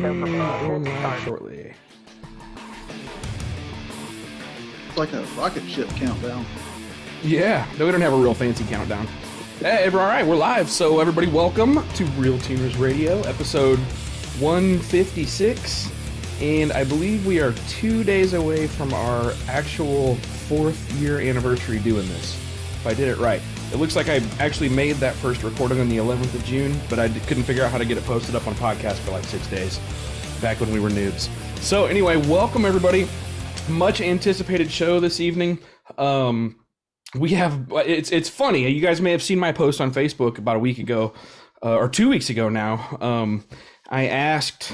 Going live shortly. It's like a rocket ship countdown. Yeah, no, we don't have a real fancy countdown. Hey, all right, we're live. So everybody, welcome to Real Tuners Radio, episode 156. And I believe we are 2 days away from our actual 4th year anniversary doing this, if I did it right. It looks like I actually made that first recording on the 11th of June, but I couldn't figure out how to get it posted up on podcast for like 6 days, back when we were noobs. So anyway, welcome everybody. Much anticipated show this evening. We have, it's funny, you guys may have seen my post on Facebook about a week ago, or 2 weeks ago now. I asked,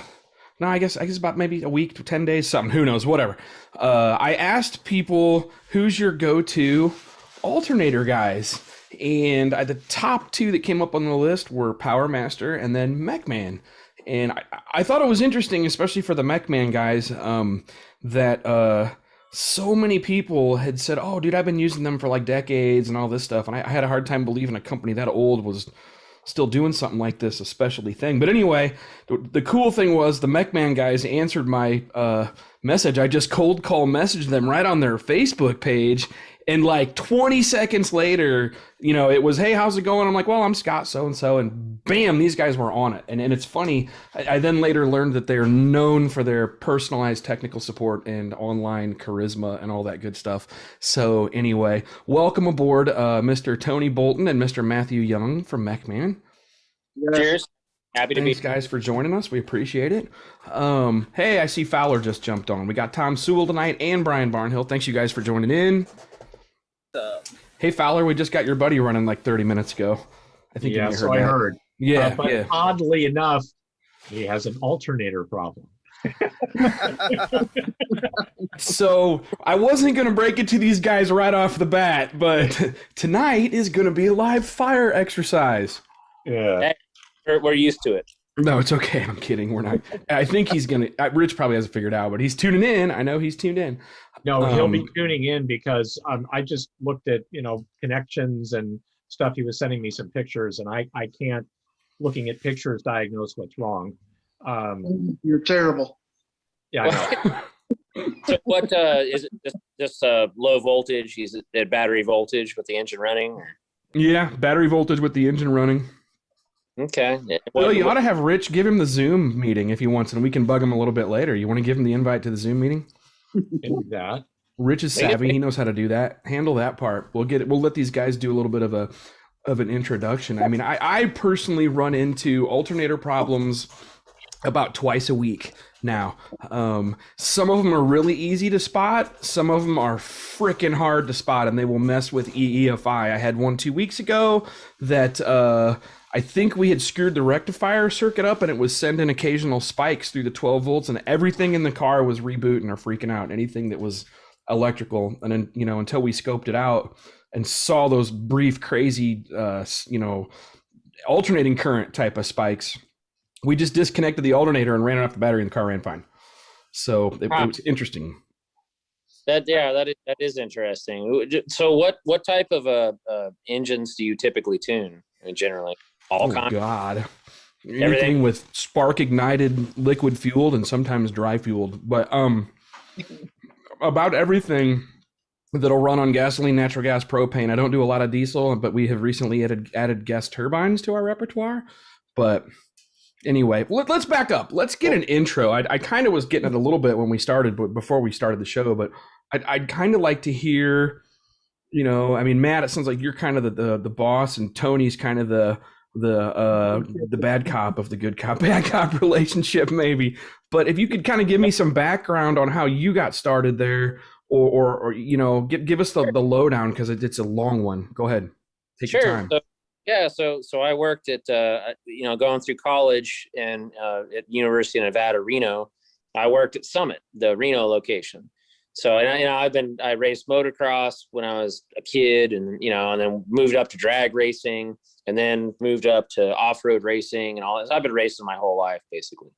no, I guess about maybe a week to 10 days, something, who knows, whatever. I asked people, who's your go-to alternator guys? And the top two that came up on the list were Power Master and then Mechman. And I thought it was interesting, especially for the Mechman guys, that so many people had said, oh, dude, I've been using them for like decades and all this stuff. And I had a hard time believing a company that old was still doing something like this, a specialty thing. But anyway, the cool thing was the Mechman guys answered my message. I just cold call messaged them right on their Facebook page. And like 20 seconds later, you know, it was, hey, how's it going? I'm like, well, I'm Scott so-and-so. And bam, these guys were on it. And it's funny. I then later learned that they're known for their personalized technical support and online charisma and all that good stuff. So anyway, welcome aboard Mr. Tony Bolton and Mr. Matthew Young from Mechman. Cheers. Happy to Thanks, guys, for joining us. We appreciate it. Hey, I see Fowler just jumped on. We got Tom Sewell tonight and Brian Barnhill. Thanks, you guys, for joining in. Hey, Fowler, we just got your buddy running like 30 minutes ago. I think yeah, you so heard I that. heard. Yeah, but yeah. oddly enough, he has an alternator problem. So I wasn't going to break it to these guys right off the bat, but tonight is going to be a live fire exercise. Yeah. Hey, we're used to it. No, it's okay. I'm kidding. We're not. I think he's going to. Rich probably hasn't figured out, but he's tuning in. I know he's tuned in. No, he'll be tuning in because I just looked at, connections and stuff. He was sending me some pictures, and I can't, looking at pictures, diagnose what's wrong. You're terrible. Yeah, I know. So what is it? Just low voltage? Is it at battery voltage with the engine running? Yeah, battery voltage with the engine running. Okay. Well, you ought to have Rich give him the Zoom meeting if he wants, and we can bug him a little bit later. You want to give him the invite to the Zoom meeting? Do that. Rich is savvy. He knows how to do that. Handle that part. We'll get it. We'll let these guys do a little bit of an introduction. I mean, I personally run into alternator problems about twice a week now. Some of them are really easy to spot. Some of them are freaking hard to spot, and they will mess with EFI. I had one 2 weeks ago that I think we had screwed the rectifier circuit up, and it was sending occasional spikes through the 12 volts, and everything in the car was rebooting or freaking out. Anything that was electrical, and then until we scoped it out and saw those brief, crazy, alternating current type of spikes, we just disconnected the alternator and ran it off the battery, and the car ran fine. So it was interesting. That is interesting. So what type of engines do you typically tune? I mean, generally, all kinds. God, everything with spark ignited, liquid fueled, and sometimes dry fueled. But about everything that'll run on gasoline, natural gas, propane. I don't do a lot of diesel, but we have recently added gas turbines to our repertoire. But anyway, let's back up. Let's get an intro. I kind of was getting it a little bit when we started, but before we started the show. But I'd kind of like to hear, I mean, Matt, it sounds like you're kind of the boss, and Tony's kind of the bad cop of the good cop, bad cop relationship, maybe. But if you could kind of give me some background on how you got started there, or give us the lowdown, because it's a long one. Go ahead, take your time. So I worked at going through college and at University of Nevada, Reno. I worked at Summit, the Reno location. So, I raced motocross when I was a kid, and then moved up to drag racing, and then moved up to off-road racing and all this. I've been racing my whole life, basically.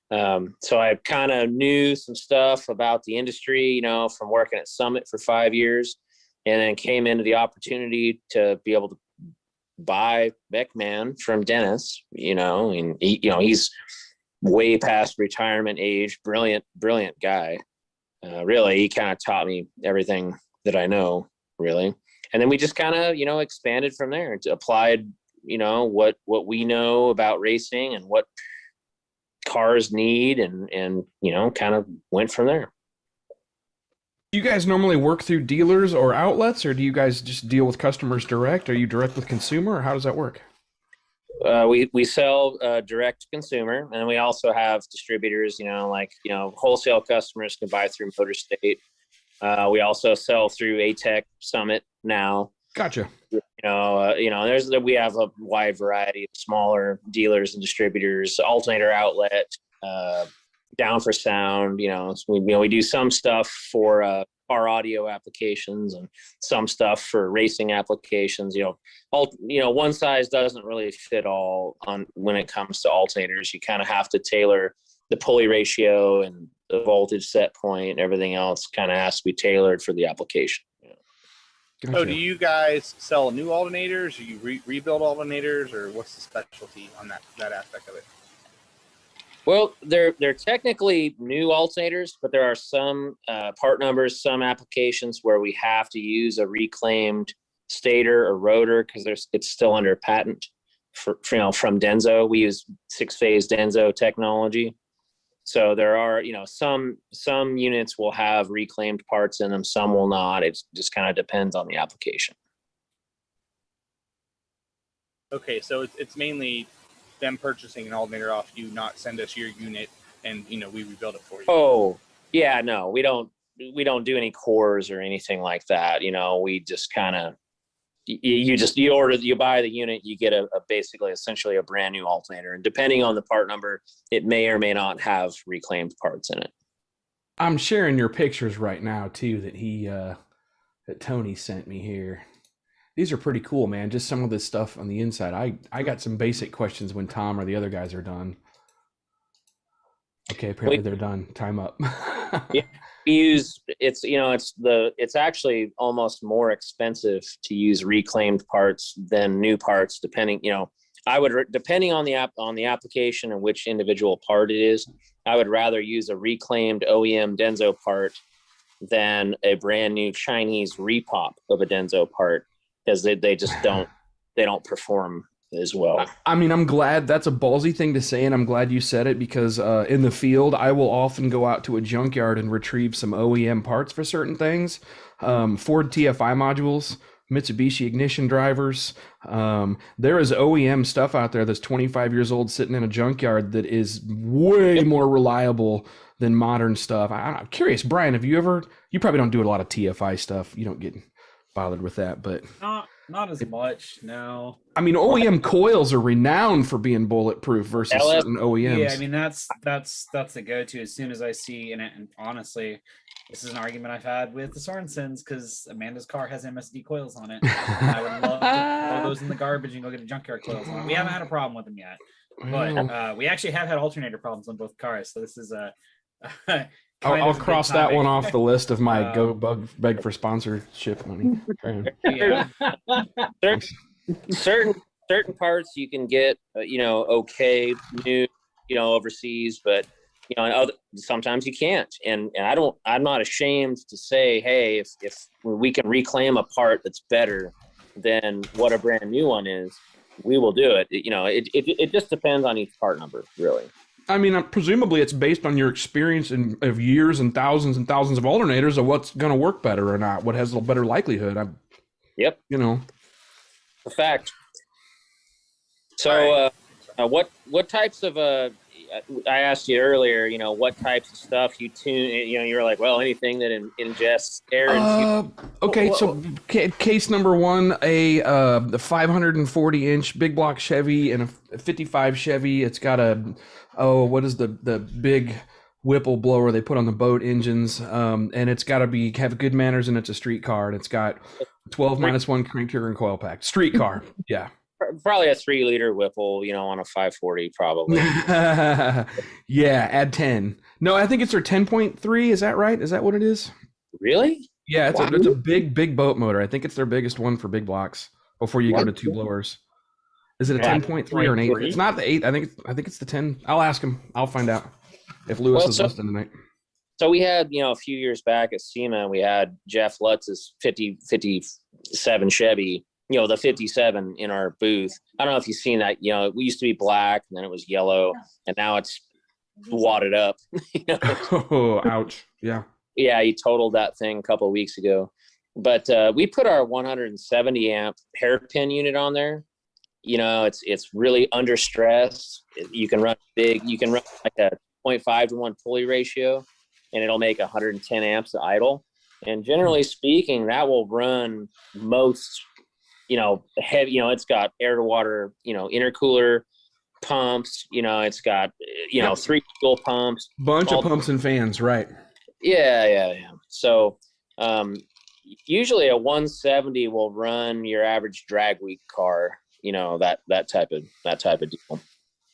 So I kind of knew some stuff about the industry, from working at Summit for 5 years, and then came into the opportunity to be able to buy Mechman from Dennis, and he's way past retirement age. Brilliant guy. Really, he kind of taught me everything that I know, really. And then we just kind of, expanded from there. It's applied, what we know about racing and what cars need, and kind of went from there. Do you guys normally work through dealers or outlets, or do you guys just deal with customers direct? Are you direct with consumer, or how does that work? We sell direct to consumer, and we also have distributors, wholesale customers can buy through Motor State. We also sell through ATEC Summit now. Gotcha. We have a wide variety of smaller dealers and distributors, Alternator outlet, Down for Sound. We do some stuff for car audio applications and some stuff for racing applications. One size doesn't really fit all on when it comes to alternators. You kind of have to tailor the pulley ratio and the voltage set point and everything else kind of has to be tailored for the application. Gotcha. So do you guys sell new alternators? Do you rebuild alternators, or what's the specialty on that aspect of it? Well, they're technically new alternators, but there are some part numbers, some applications where we have to use a reclaimed stator or rotor because it's still under patent from Denso. We use 6-phase Denso technology. So there are, some units will have reclaimed parts in them, some will not. It just kind of depends on the application. Okay, so it's mainly them purchasing an alternator off you, not send us your unit and we rebuild it for you. Oh, yeah, no, we don't do any cores or anything like that. We just kind of you buy the unit, you get essentially a brand new alternator, and depending on the part number, it may or may not have reclaimed parts in it. I'm sharing your pictures right now too that Tony sent me here. These are pretty cool, man. Just some of this stuff on the inside. I got some basic questions when Tom or the other guys are done. Okay, apparently they're done. Time up. Yeah, it's actually almost more expensive to use reclaimed parts than new parts, depending on the application and which individual part it is. I would rather use a reclaimed OEM Denso part than a brand new Chinese repop of a Denso part, because they just don't perform as well. I mean, I'm glad that's a ballsy thing to say, and I'm glad you said it, because in the field, I will often go out to a junkyard and retrieve some OEM parts for certain things. Ford TFI modules, Mitsubishi ignition drivers. There is OEM stuff out there that's 25 years old sitting in a junkyard that is way more reliable than modern stuff. I'm curious, Brian, you probably don't do a lot of TFI stuff. You don't get bothered with that, but not as much. No, I mean, OEM coils are renowned for being bulletproof versus certain OEMs. Yeah, I mean that's the go-to as soon as I see, and honestly, this is an argument I've had with the Sorensens, because Amanda's car has MSD coils on it. I would love to throw those in the garbage and go get a junkyard coils on it. We haven't had a problem with them yet, but we actually have had alternator problems on both cars, so this is a I'll cross that one off the list of my beg for sponsorship money. Yeah. certain parts you can get okay new overseas, but sometimes you can't, and I'm not ashamed to say, hey, if we can reclaim a part that's better than what a brand new one is, we will do it. It just depends on each part number, really. I mean, presumably it's based on your experience of years and thousands of alternators of what's going to work better or not, what has a better likelihood. Yep. A fact. So, what types of I asked you earlier, what types of stuff you tune, you're like, well, anything that ingests air. Okay, so case number one, the 540-inch big block Chevy and a 55 Chevy. It's got what is the big Whipple blower they put on the boat engines, and it's got to have good manners, and it's a street car, and it's got 12 -1 crank trigger and coil pack. Street car, yeah. Probably a 3-liter Whipple, on a 540, probably. Yeah, add 10. No, I think it's their 10.3. Is that right? Is that what it is? Really? Yeah, it's a big boat motor. I think it's their biggest one for big blocks before you go to two blowers. Is it a Yeah. 10.3 or an 8? If it's not the 8, I think it's the 10. I'll ask him. I'll find out if Lewis Well, is so- listening tonight. So we had, a few years back at SEMA, we had Jeff Lutz's 57 Chevy, the 57 in our booth. I don't know if you've seen that. We used to be black, and then it was yellow, and now it's wadded up. Oh, ouch. Yeah. Yeah, he totaled that thing a couple of weeks ago. But we put our 170 amp hairpin unit on there. It's really under stress. You can run big. You can run like a 0.5 to 1 pulley ratio, and it'll make 110 amps idle. And generally speaking, that will run most, heavy. It's got air to water, intercooler pumps. It's got 3 fuel pumps. Bunch of pumps and fans, right? Yeah. So usually a 170 will run your average drag week car, that type of deal.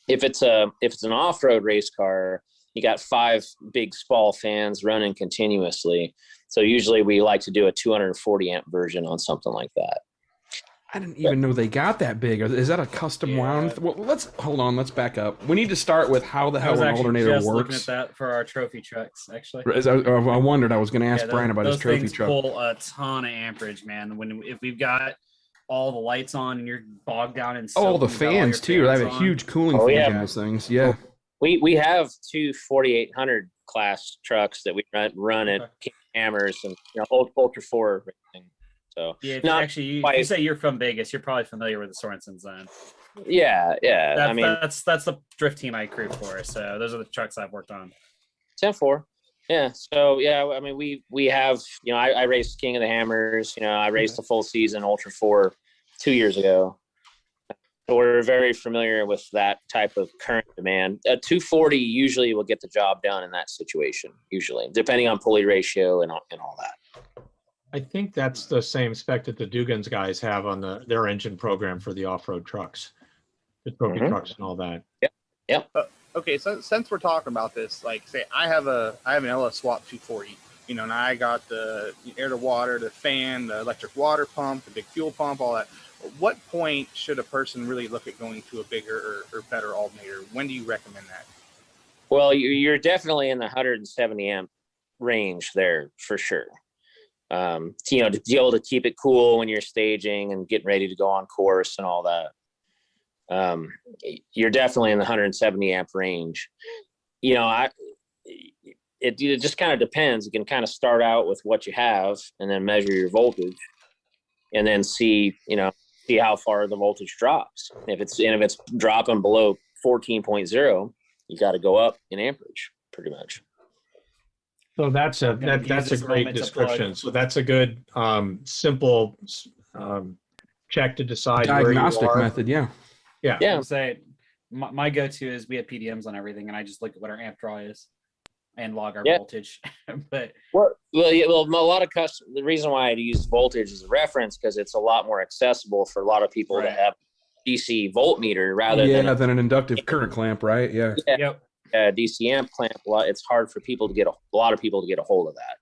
If it's an off-road race car, you got 5 big spall fans running continuously. So usually we like to do a 240 amp version on something like that. I didn't even know they got that big. Is that a custom wound? Well, let's back up. We need to start with how the hell an alternator just looking works. at that for our trophy trucks, actually. I wondered. I was going to ask Brian about his those trophy things truck. pull a ton of amperage, man. If we've got all the lights on and you're bogged down in soap, Oh, the you've got all fans your too. I have fans a on. huge cooling Oh, fan yeah. in those things. Yeah. We have 2 4800 class trucks that we run at King Hammers and Ultra 4 racing. So Yeah, not if you quite- say you're from Vegas, you're probably familiar with the Sorensens then. yeah. That's the drift team I crew for. So those are the trucks I've worked on. 10-4. Yeah. So yeah, we have, I raced King of the Hammers, I raced a full season Ultra 4 2 years ago. So we're very familiar with that type of current demand. A 240 usually will get the job done in that situation, usually, depending on pulley ratio and all that. I think that's the same spec that the Dugans guys have on their engine program for the off-road trucks, the trophy trucks and all that. Yep. Okay, so since we're talking about this, like say I have an LS Swap 240, and I got the air to water, the fan, the electric water pump, the big fuel pump, all that. What point should a person really look at going to a bigger or better alternator? When do you recommend that? Well, you're definitely in the 170 amp range there for sure. To be able to keep it cool when you're staging and getting ready to go on course and all that. You're definitely in the 170 amp range. It just kind of depends. You can kind of start out with what you have and then measure your voltage and then see how far the voltage drops. If it's dropping below 14.0, you got to go up in amperage pretty much. So that's a gonna that's use a this great moment to plug. description. So that's a good simple check to decide where you Diagnostic are. method. Yeah. Yeah. Yeah. I'll say my go-to is we have PDMs on everything, and I just look at what our amp draw is and log our voltage. But Well, a lot of customers. The reason why I use voltage as a reference because it's a lot more accessible for a lot of people to Right. have DC voltmeter rather than an inductive current clamp, right? Yeah. yep. DC amp clamp. It's hard for people to get a lot of people to get a hold of that.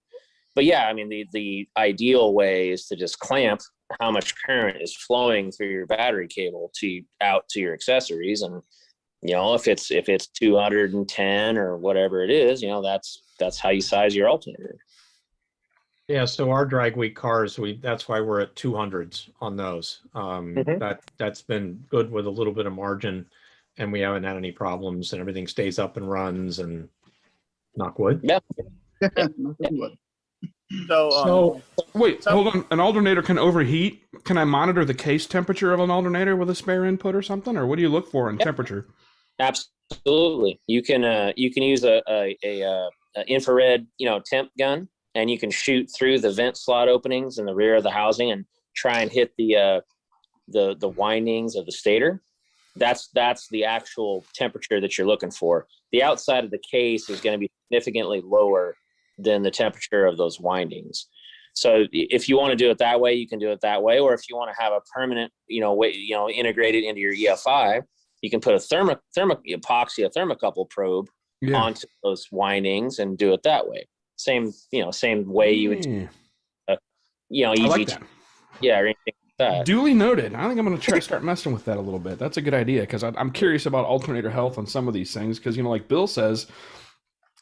But yeah, the ideal way is to just clamp how much current is flowing through your battery cable out to your accessories, and if it's 210 or whatever it is, that's how you size your alternator. Yeah, so our drag week cars, that's why we're at 200s on those. That's been good with a little bit of margin, and we haven't had any problems, and everything stays up and runs, and knock wood. Yeah. So, Wait, hold on. An alternator can overheat. Can I monitor the case temperature of an alternator with a spare input or something, or what do you look for in temperature? Absolutely, you can use a infrared temp gun, and you can shoot through the vent slot openings in the rear of the housing and try and hit the windings of the stator. That's the actual temperature that you're looking for. The outside of the case is going to be significantly lower than the temperature of those windings. So if you want to do it that way, you can do it that way. Or if you want to have a permanent, integrated into your EFI, you can put a epoxy, a thermocouple probe onto those windings and do it that way. Same way you would, I like that. or anything that. Duly noted. I think I'm going to start messing with that a little bit. That's a good idea because I'm curious about alternator health on some of these things because, like Bill says,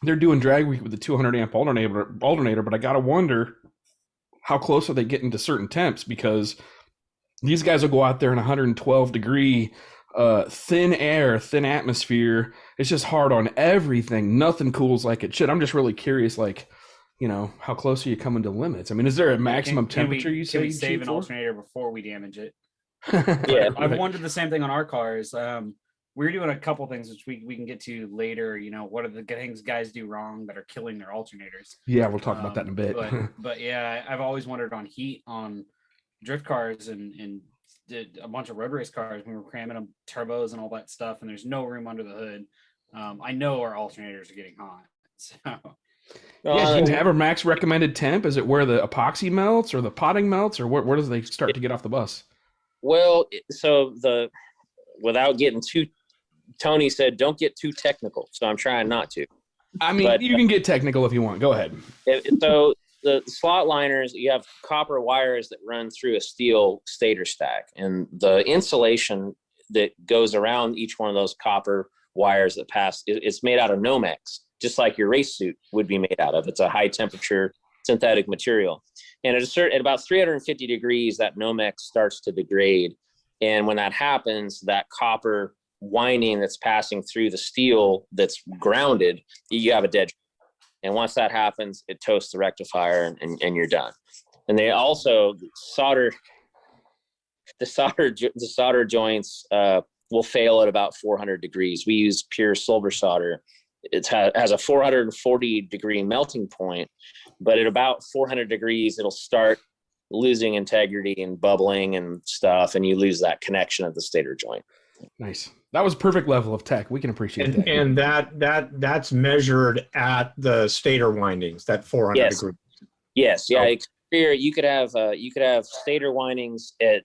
they're doing drag week with the 200 amp alternator, but I got to wonder how close are they getting to certain temps because these guys will go out there in 112 degree thin air, thin atmosphere. It's just hard on everything. Nothing cools like it should. I'm just really curious, how close are you coming to limits? I mean, is there a maximum temperature you say can we you save shoot an for? alternator before we damage it? Yeah. I've wondered the same thing on our cars. We're doing a couple things which we can get to later. What are the things guys do wrong that are killing their alternators? Yeah, we'll talk about that in a bit. But yeah, I've always wondered on heat on drift cars and did a bunch of road race cars. We were cramming them turbos and all that stuff, and there's no room under the hood. I know our alternators are getting hot. So yeah, do you have a max recommended temp? Is it where the epoxy melts or the potting melts, or where does they start to get off the bus? Well, so without getting too, Tony said, don't get too technical. So I'm trying not to. I mean, you can get technical if you want. Go ahead. So the slot liners, you have copper wires that run through a steel stator stack, and the insulation that goes around each one of those copper wires that pass, it's made out of Nomex, just like your race suit would be made out of. It's a high temperature synthetic material. And at about 350 degrees, that Nomex starts to degrade. And when that happens, that copper winding that's passing through the steel that's grounded, you have a dead. And once that happens, it toasts the rectifier and you're done. And they also solder joints will fail at about 400 degrees. We use pure silver solder. It has a 440 degree melting point, but at about 400 degrees, it'll start losing integrity and bubbling and stuff, and you lose that connection of the stator joint. Nice. That was perfect level of tech. We can appreciate that. And that's measured at the stator windings, that 400 degrees. Yes. Yeah. Exterior, you could have stator windings at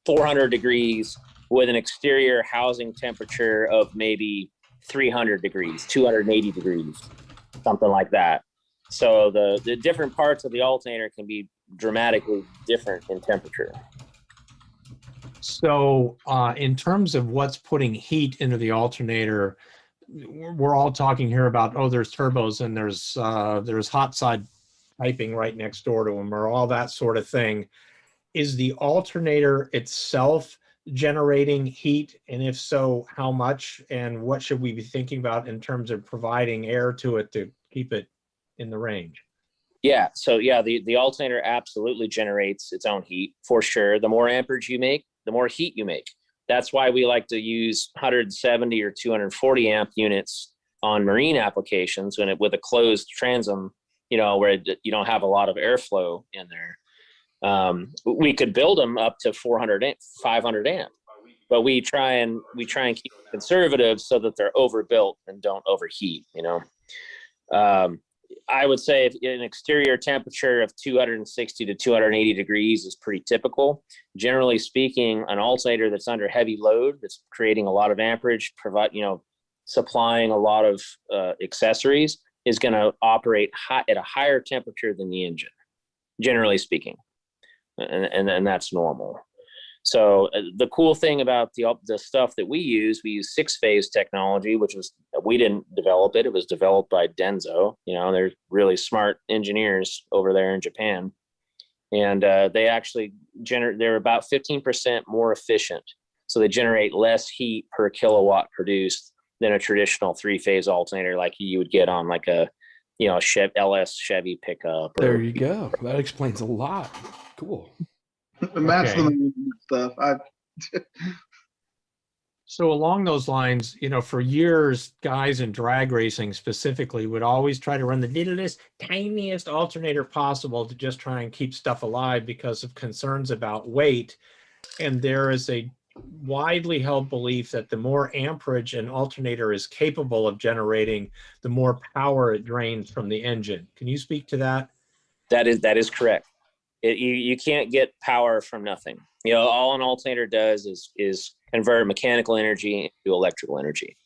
400 degrees with an exterior housing temperature of maybe 300 degrees, 280 degrees, something like that. So the different parts of the alternator can be dramatically different in temperature. So in terms of what's putting heat into the alternator, we're all talking here about, there's turbos and there's hot side piping right next door to them or all that sort of thing. Is the alternator itself generating heat? And if so, how much? And what should we be thinking about in terms of providing air to it to keep it in the range? Yeah. So yeah, the alternator absolutely generates its own heat for sure. The more amperage you make, the more heat you make. That's why we like to use 170 or 240 amp units on marine applications with a closed transom, where you don't have a lot of airflow in there. We could build them up to 500 amp, but we try and keep it conservative so that they're overbuilt and don't overheat. I would say if an exterior temperature of 260 to 280 degrees is pretty typical. Generally speaking, an alternator that's under heavy load, that's creating a lot of amperage, supplying a lot of accessories, is going to operate at a higher temperature than the engine, generally speaking. And that's normal. So the cool thing about the stuff that we use 6-phase technology, we didn't develop it. It was developed by Denso. They're really smart engineers over there in Japan. And they actually they're about 15% more efficient. So they generate less heat per kilowatt produced than a traditional 3-phase alternator like you would get on like a Chevy pickup. There you go. That explains a lot. Cool. And that's the stuff. So along those lines, for years, guys in drag racing specifically would always try to run the littlest, tiniest alternator possible to just try and keep stuff alive because of concerns about weight. And there is a widely held belief that the more amperage an alternator is capable of generating, the more power it drains from the engine. Can you speak to that? That is correct. You can't get power from nothing. All an alternator does is convert mechanical energy into electrical energy.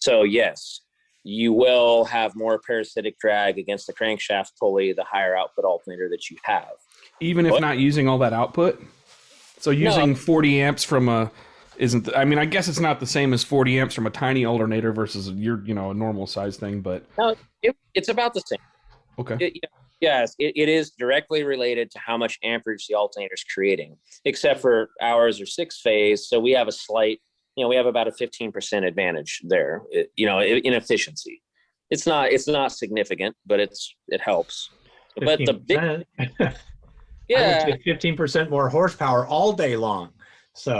So yes, you will have more parasitic drag against the crankshaft pulley, the higher output alternator that you have. Even if not using all that output? So using 40 amps from a isn't. I mean, I guess it's not the same as 40 amps from a tiny alternator versus a normal size thing, but no, it's about the same. Okay. Yes, it is directly related to how much amperage the alternator is creating, except for ours are 6-phase. So we have a slight, we have about a 15% advantage there, in efficiency. It's not significant, but it helps. 15%. But the big, I would say 15% more horsepower all day long. So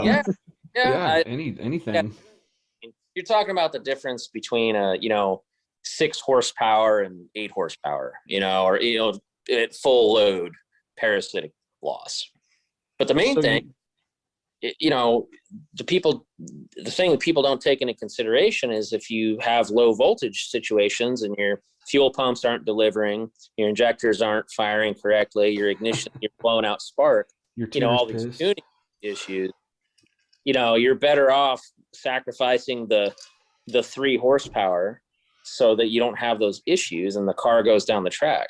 anything. You're talking about the difference between 6 horsepower and 8 horsepower, or at full load parasitic loss. But the main thing, the thing that people don't take into consideration is if you have low voltage situations and your fuel pumps aren't delivering, your injectors aren't firing correctly, your ignition, you're blowing out spark, all these tuning issues, you're better off sacrificing the 3 horsepower so that you don't have those issues and the car goes down the track.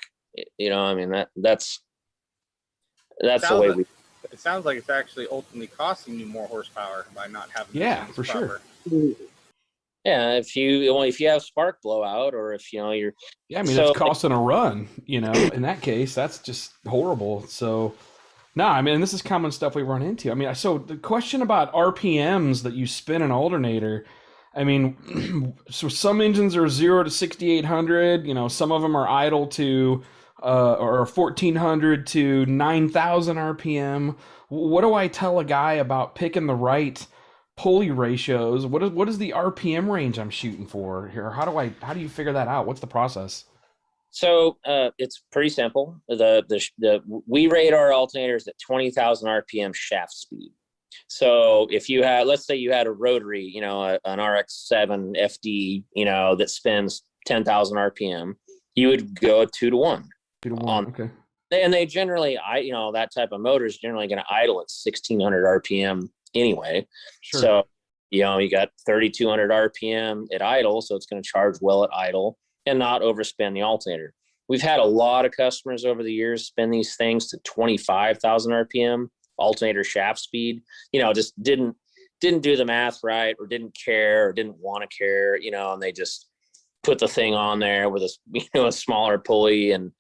That's the way we. It sounds like it's actually ultimately costing you more horsepower by not having. Yeah, for sure. Yeah, if you have spark blowout, or if you're. Yeah, I mean, it's costing a run. In that case, that's just horrible. So. No, I mean, this is common stuff we run into. I mean, so the question about RPMs that you spin an alternator, I mean, so some engines are 0 to 6,800. Some of them are idle to or 1,400 to 9,000 RPM. What do I tell a guy about picking the right pulley ratios? What is the RPM range I'm shooting for here? How do you figure that out? What's the process? So it's pretty simple. We rate our alternators at 20,000 RPM shaft speed. So if you had, let's say you had a rotary, an RX-7 FD, that spins 10,000 RPM, you would go 2 to 1. 2 to 1. Okay. And they generally, that type of motor is generally going to idle at 1,600 RPM anyway. Sure. So, you got 3,200 RPM at idle, so it's going to charge well at idle and not overspin the alternator. We've had a lot of customers over the years spin these things to 25,000 RPM alternator shaft speed. Just didn't do the math right, or didn't care, or didn't want to care. And they just put the thing on there with a smaller pulley and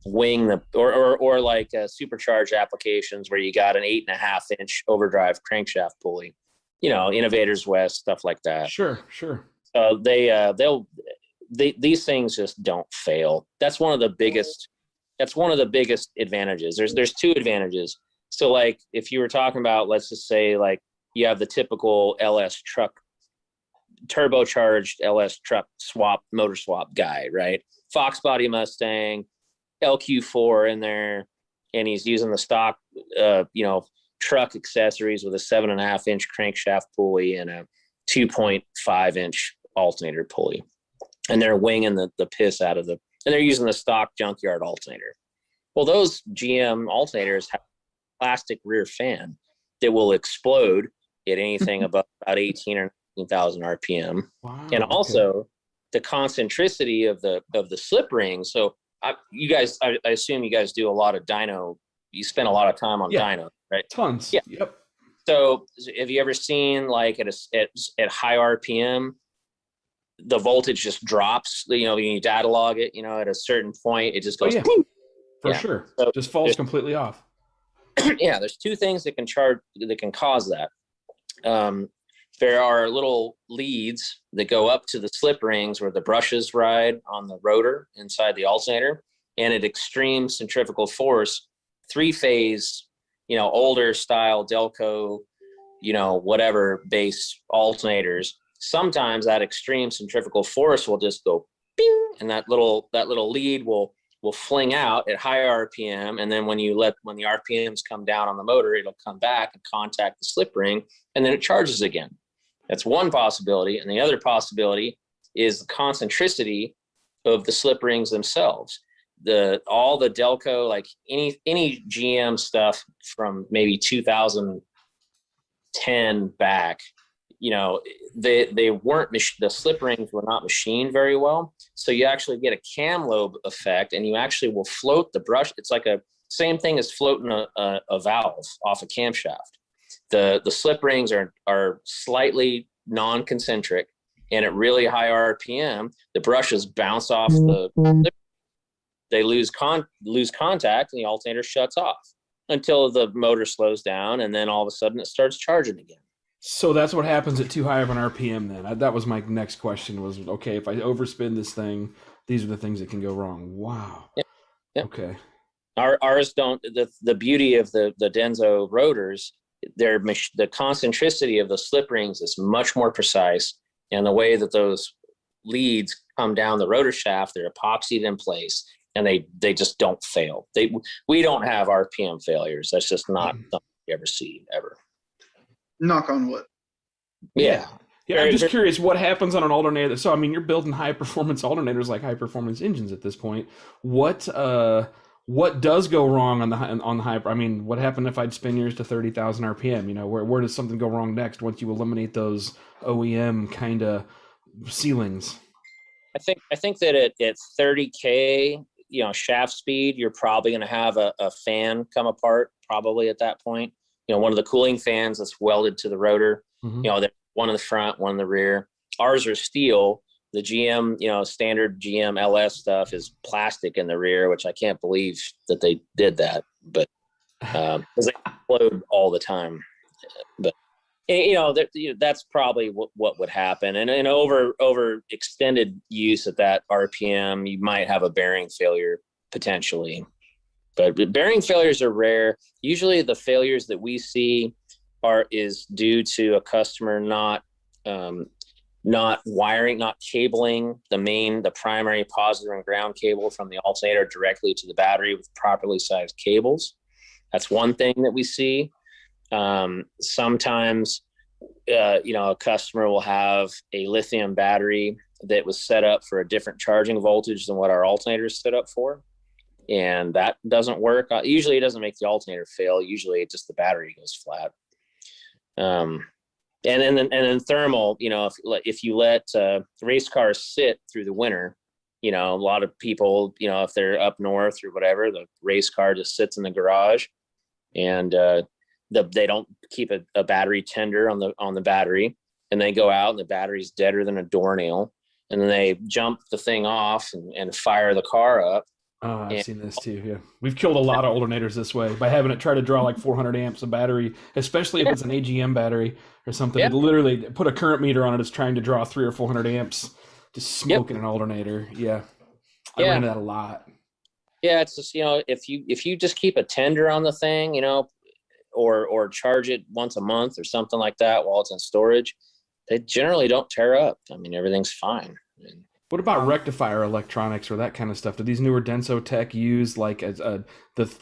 wing or like supercharged applications where you got an 8.5-inch overdrive crankshaft pulley. Innovators West, stuff like that. Sure. So these things just don't fail. That's one of the biggest advantages. There's 2 advantages. So like if you were talking about, let's just say like you have the typical LS truck, turbocharged LS truck motor swap guy, right? Fox body Mustang, LQ4 in there, and he's using the stock truck accessories with a 7.5-inch crankshaft pulley and a 2.5-inch alternator pulley. And they're winging the piss out of and they're using the stock junkyard alternator. Well, those GM alternators have a plastic rear fan that will explode at anything above about 18 or 19,000 RPM. Wow, and also the concentricity of the slip rings. So I assume you guys do a lot of dyno. You spend a lot of time on dyno, right? Tons. Yeah. Yep. So have you ever seen like at high RPM, the voltage just drops, when you data log it, at a certain point, it just goes. Oh, yeah. For sure. So just falls completely off. Yeah. There's 2 things that can cause that. There are little leads that go up to the slip rings where the brushes ride on the rotor inside the alternator, and at extreme centrifugal force, 3-phase, older style Delco, whatever base alternators. Sometimes that extreme centrifugal force will just go bing, and that little lead will fling out at high RPM, and then when the RPMs come down on the motor, it'll come back and contact the slip ring, and then it charges again. That's one possibility, and the other possibility is the concentricity of the slip rings themselves. All the Delco, like any GM stuff from maybe 2010 back, they weren't, the slip rings were not machined very well. So you actually get a cam lobe effect, and you actually will float the brush. It's like same thing as floating a valve off a camshaft. the slip rings are slightly non-concentric, and at really high RPM, the brushes bounce off they lose contact, and the alternator shuts off until the motor slows down, and then all of a sudden it starts charging again. So that's what happens at too high of an RPM then. That was my next question was, okay, if I overspin this thing, these are the things that can go wrong. Wow. Yep. Yep. Okay. Ours don't, the beauty of the Denso rotors, the concentricity of the slip rings is much more precise, and the way that those leads come down the rotor shaft, they're epoxied in place, and they just don't fail. We don't have RPM failures. That's just not something you ever see ever. Knock on wood. Yeah. Yeah, I'm just curious what happens on an alternator. So, I mean, you're building high performance alternators like high performance engines at this point. What does go wrong on the high? I mean, what happened if I'd spin yours to 30,000 RPM? You know, where does something go wrong next once you eliminate those OEM kind of ceilings? I think that at 30K, you know, shaft speed, you're probably going to have a fan come apart probably at that point. You know, one of the cooling fans that's welded to the rotor. Mm-hmm. You know, one in the front, one in the rear. Ours are steel. The GM, you know, standard GM LS stuff is plastic in the rear, which I can't believe that they did that, but because they explode all the time. But you know, that's probably what would happen. And over extended use at that RPM, you might have a bearing failure potentially. But bearing failures are rare. Usually, the failures that we see is due to a customer not wiring, not cabling the primary positive and ground cable from the alternator directly to the battery with properly sized cables. That's one thing that we see. Sometimes, you know, a customer will have a lithium battery that was set up for a different charging voltage than what our alternator is set up for, and that doesn't work. Usually, it doesn't make the alternator fail. Usually, just the battery goes flat. And then thermal, you know, if you let race cars sit through the winter, you know, a lot of people, you know, if they're up north or whatever, the race car just sits in the garage, and they don't keep a battery tender on the battery, and they go out and the battery's deader than a doornail, and then they jump the thing off and fire the car up. I've seen this too. Yeah, we've killed a lot of alternators this way by having it try to draw like 400 amps of battery, especially if it's an AGM battery or something. Yeah. It literally put a current meter on it. It's trying to draw 300 or 400 amps, just smoking an alternator. Yeah, I ran into that a lot. Yeah, it's just, you know, if you just keep a tender on the thing, you know, or charge it once a month or something like that while it's in storage, they generally don't tear up. I mean, everything's fine. What about rectifier electronics or that kind of stuff? Do these newer Denso tech use like the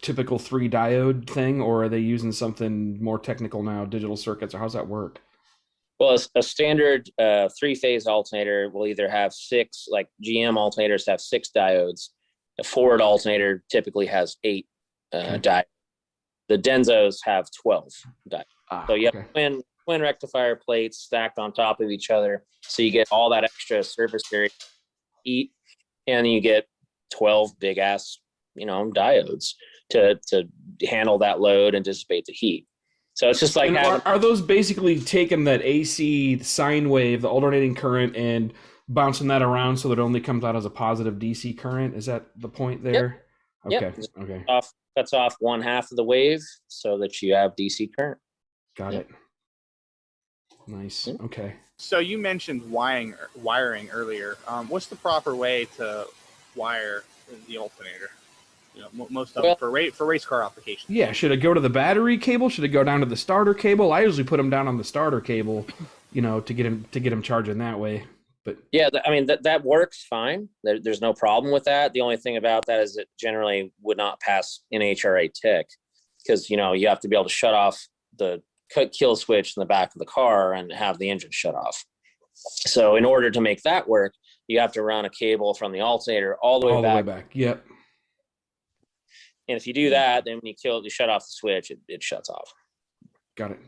typical 3 diode thing, or are they using something more technical now, digital circuits, or how's that work? Well, a standard 3-phase alternator will either have 6, like GM alternators have 6 diodes. A Ford alternator typically has 8 diodes. The Denzos have 12 diodes. So you have twin rectifier plates stacked on top of each other, so you get all that extra surface area heat, and you get 12 big ass, you know, diodes to handle that load and dissipate the heat. So it's just like are those basically taking that AC sine wave, the alternating current, and bouncing that around so that it only comes out as a positive DC current? Is that the point there? Yep. Okay. Yep. Okay. Cuts off one half of the wave so that you have DC current. Got it. Nice. Okay. So you mentioned wiring earlier. What's the proper way to wire the alternator? You know, most of them for race car applications. Yeah. Should it go to the battery cable? Should it go down to the starter cable? I usually put them down on the starter cable, you know, to get them charging that way. But yeah, I mean that works fine. There's no problem with that. The only thing about that is it generally would not pass NHRA tech, because you know you have to be able to shut off the kill switch in the back of the car and have the engine shut off. So in order to make that work, you have to run a cable from the alternator all the way back. Yep. And if you do that, then when you shut off the switch, it shuts off. Got it.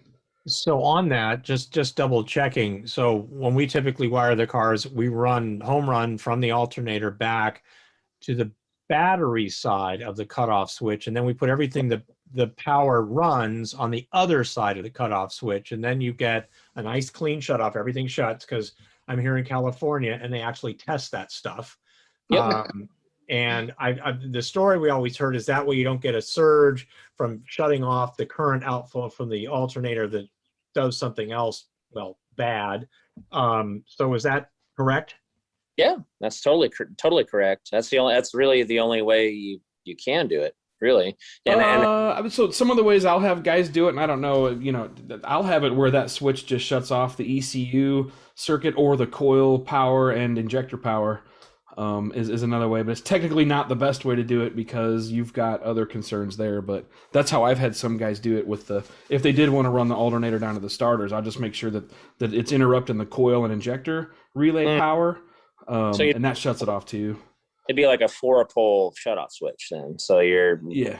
So on that, just double checking. So when we typically wire the cars, we run home run from the alternator back to the battery side of the cutoff switch, and then we put everything the power runs on the other side of the cutoff switch, and then you get a nice clean shut off. Everything shuts because I'm here in California and they actually test that stuff. Yep. And the story we always heard is that way you don't get a surge from shutting off the current outflow from the alternator that does something else, well, bad. So is that correct? Yeah, that's totally correct. That's really the only way you can do it, really. And So some of the ways I'll have guys do it, and I don't know, I'll have it where that switch just shuts off the ECU circuit or the coil power and injector power. Is another way, but it's technically not the best way to do it because you've got other concerns there. But that's how I've had some guys do it with if they did want to run the alternator down to the starters, I'll just make sure that it's interrupting the coil and injector relay power, and that shuts it off too. It'd be like a 4-pole shutoff switch then. So yeah.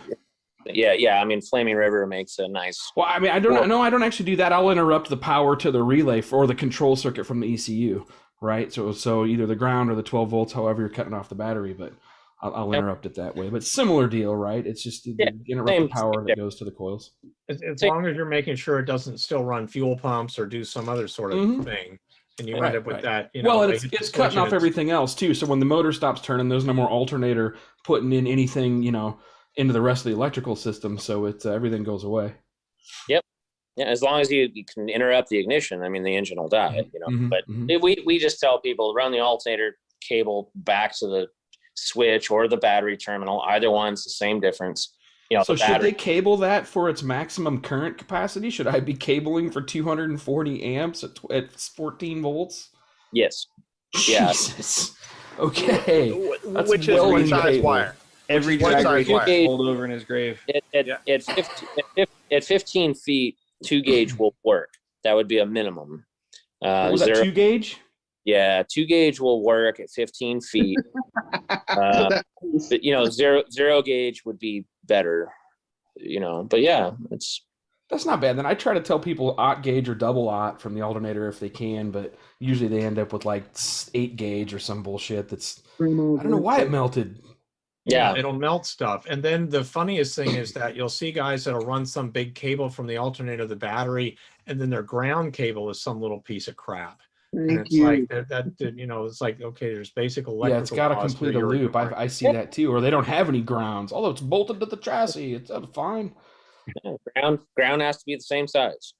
I mean, Flaming River makes a nice. Well, I mean, I don't actually do that. I'll interrupt the power to the relay or the control circuit from the ECU. Right, so either the ground or the 12 volts, however you're cutting off the battery, but I'll interrupt it that way. But similar deal, right? It's just interrupt the power that goes to the coils. As long as you're making sure it doesn't still run fuel pumps or do some other sort of thing, and you end up with that. Well, it's cutting off everything else too. So when the motor stops turning, there's no more alternator putting in anything, into the rest of the electrical system. So it's everything goes away. Yep. Yeah, as long as you can interrupt the ignition, I mean, the engine will die, But we just tell people run the alternator cable back to the switch or the battery terminal. Either one's the same difference. So should they cable that for its maximum current capacity? Should I be cabling for 240 amps at 14 volts? Yes. Jesus. Okay. Which is what size wire? Every drag race rolled over in his grave. At 15 feet, 2-gauge will work. That would be a minimum. Was that 2-gauge? Yeah, 2-gauge will work at 15 feet. But, zero gauge would be better. But yeah, that's not bad. Then I try to tell people aught gauge or double aught from the alternator if they can, but usually they end up with like 8-gauge or some bullshit that's I don't know why it melted. Yeah, it'll melt stuff. And then the funniest thing is that you'll see guys that'll run some big cable from the alternator to the battery, and then their ground cable is some little piece of crap. Thank you. Like it's like, okay, there's basic electrical. Yeah, it's got to complete a loop. I see that too. Or they don't have any grounds, although it's bolted to the chassis. It's fine. Yeah, ground has to be the same size.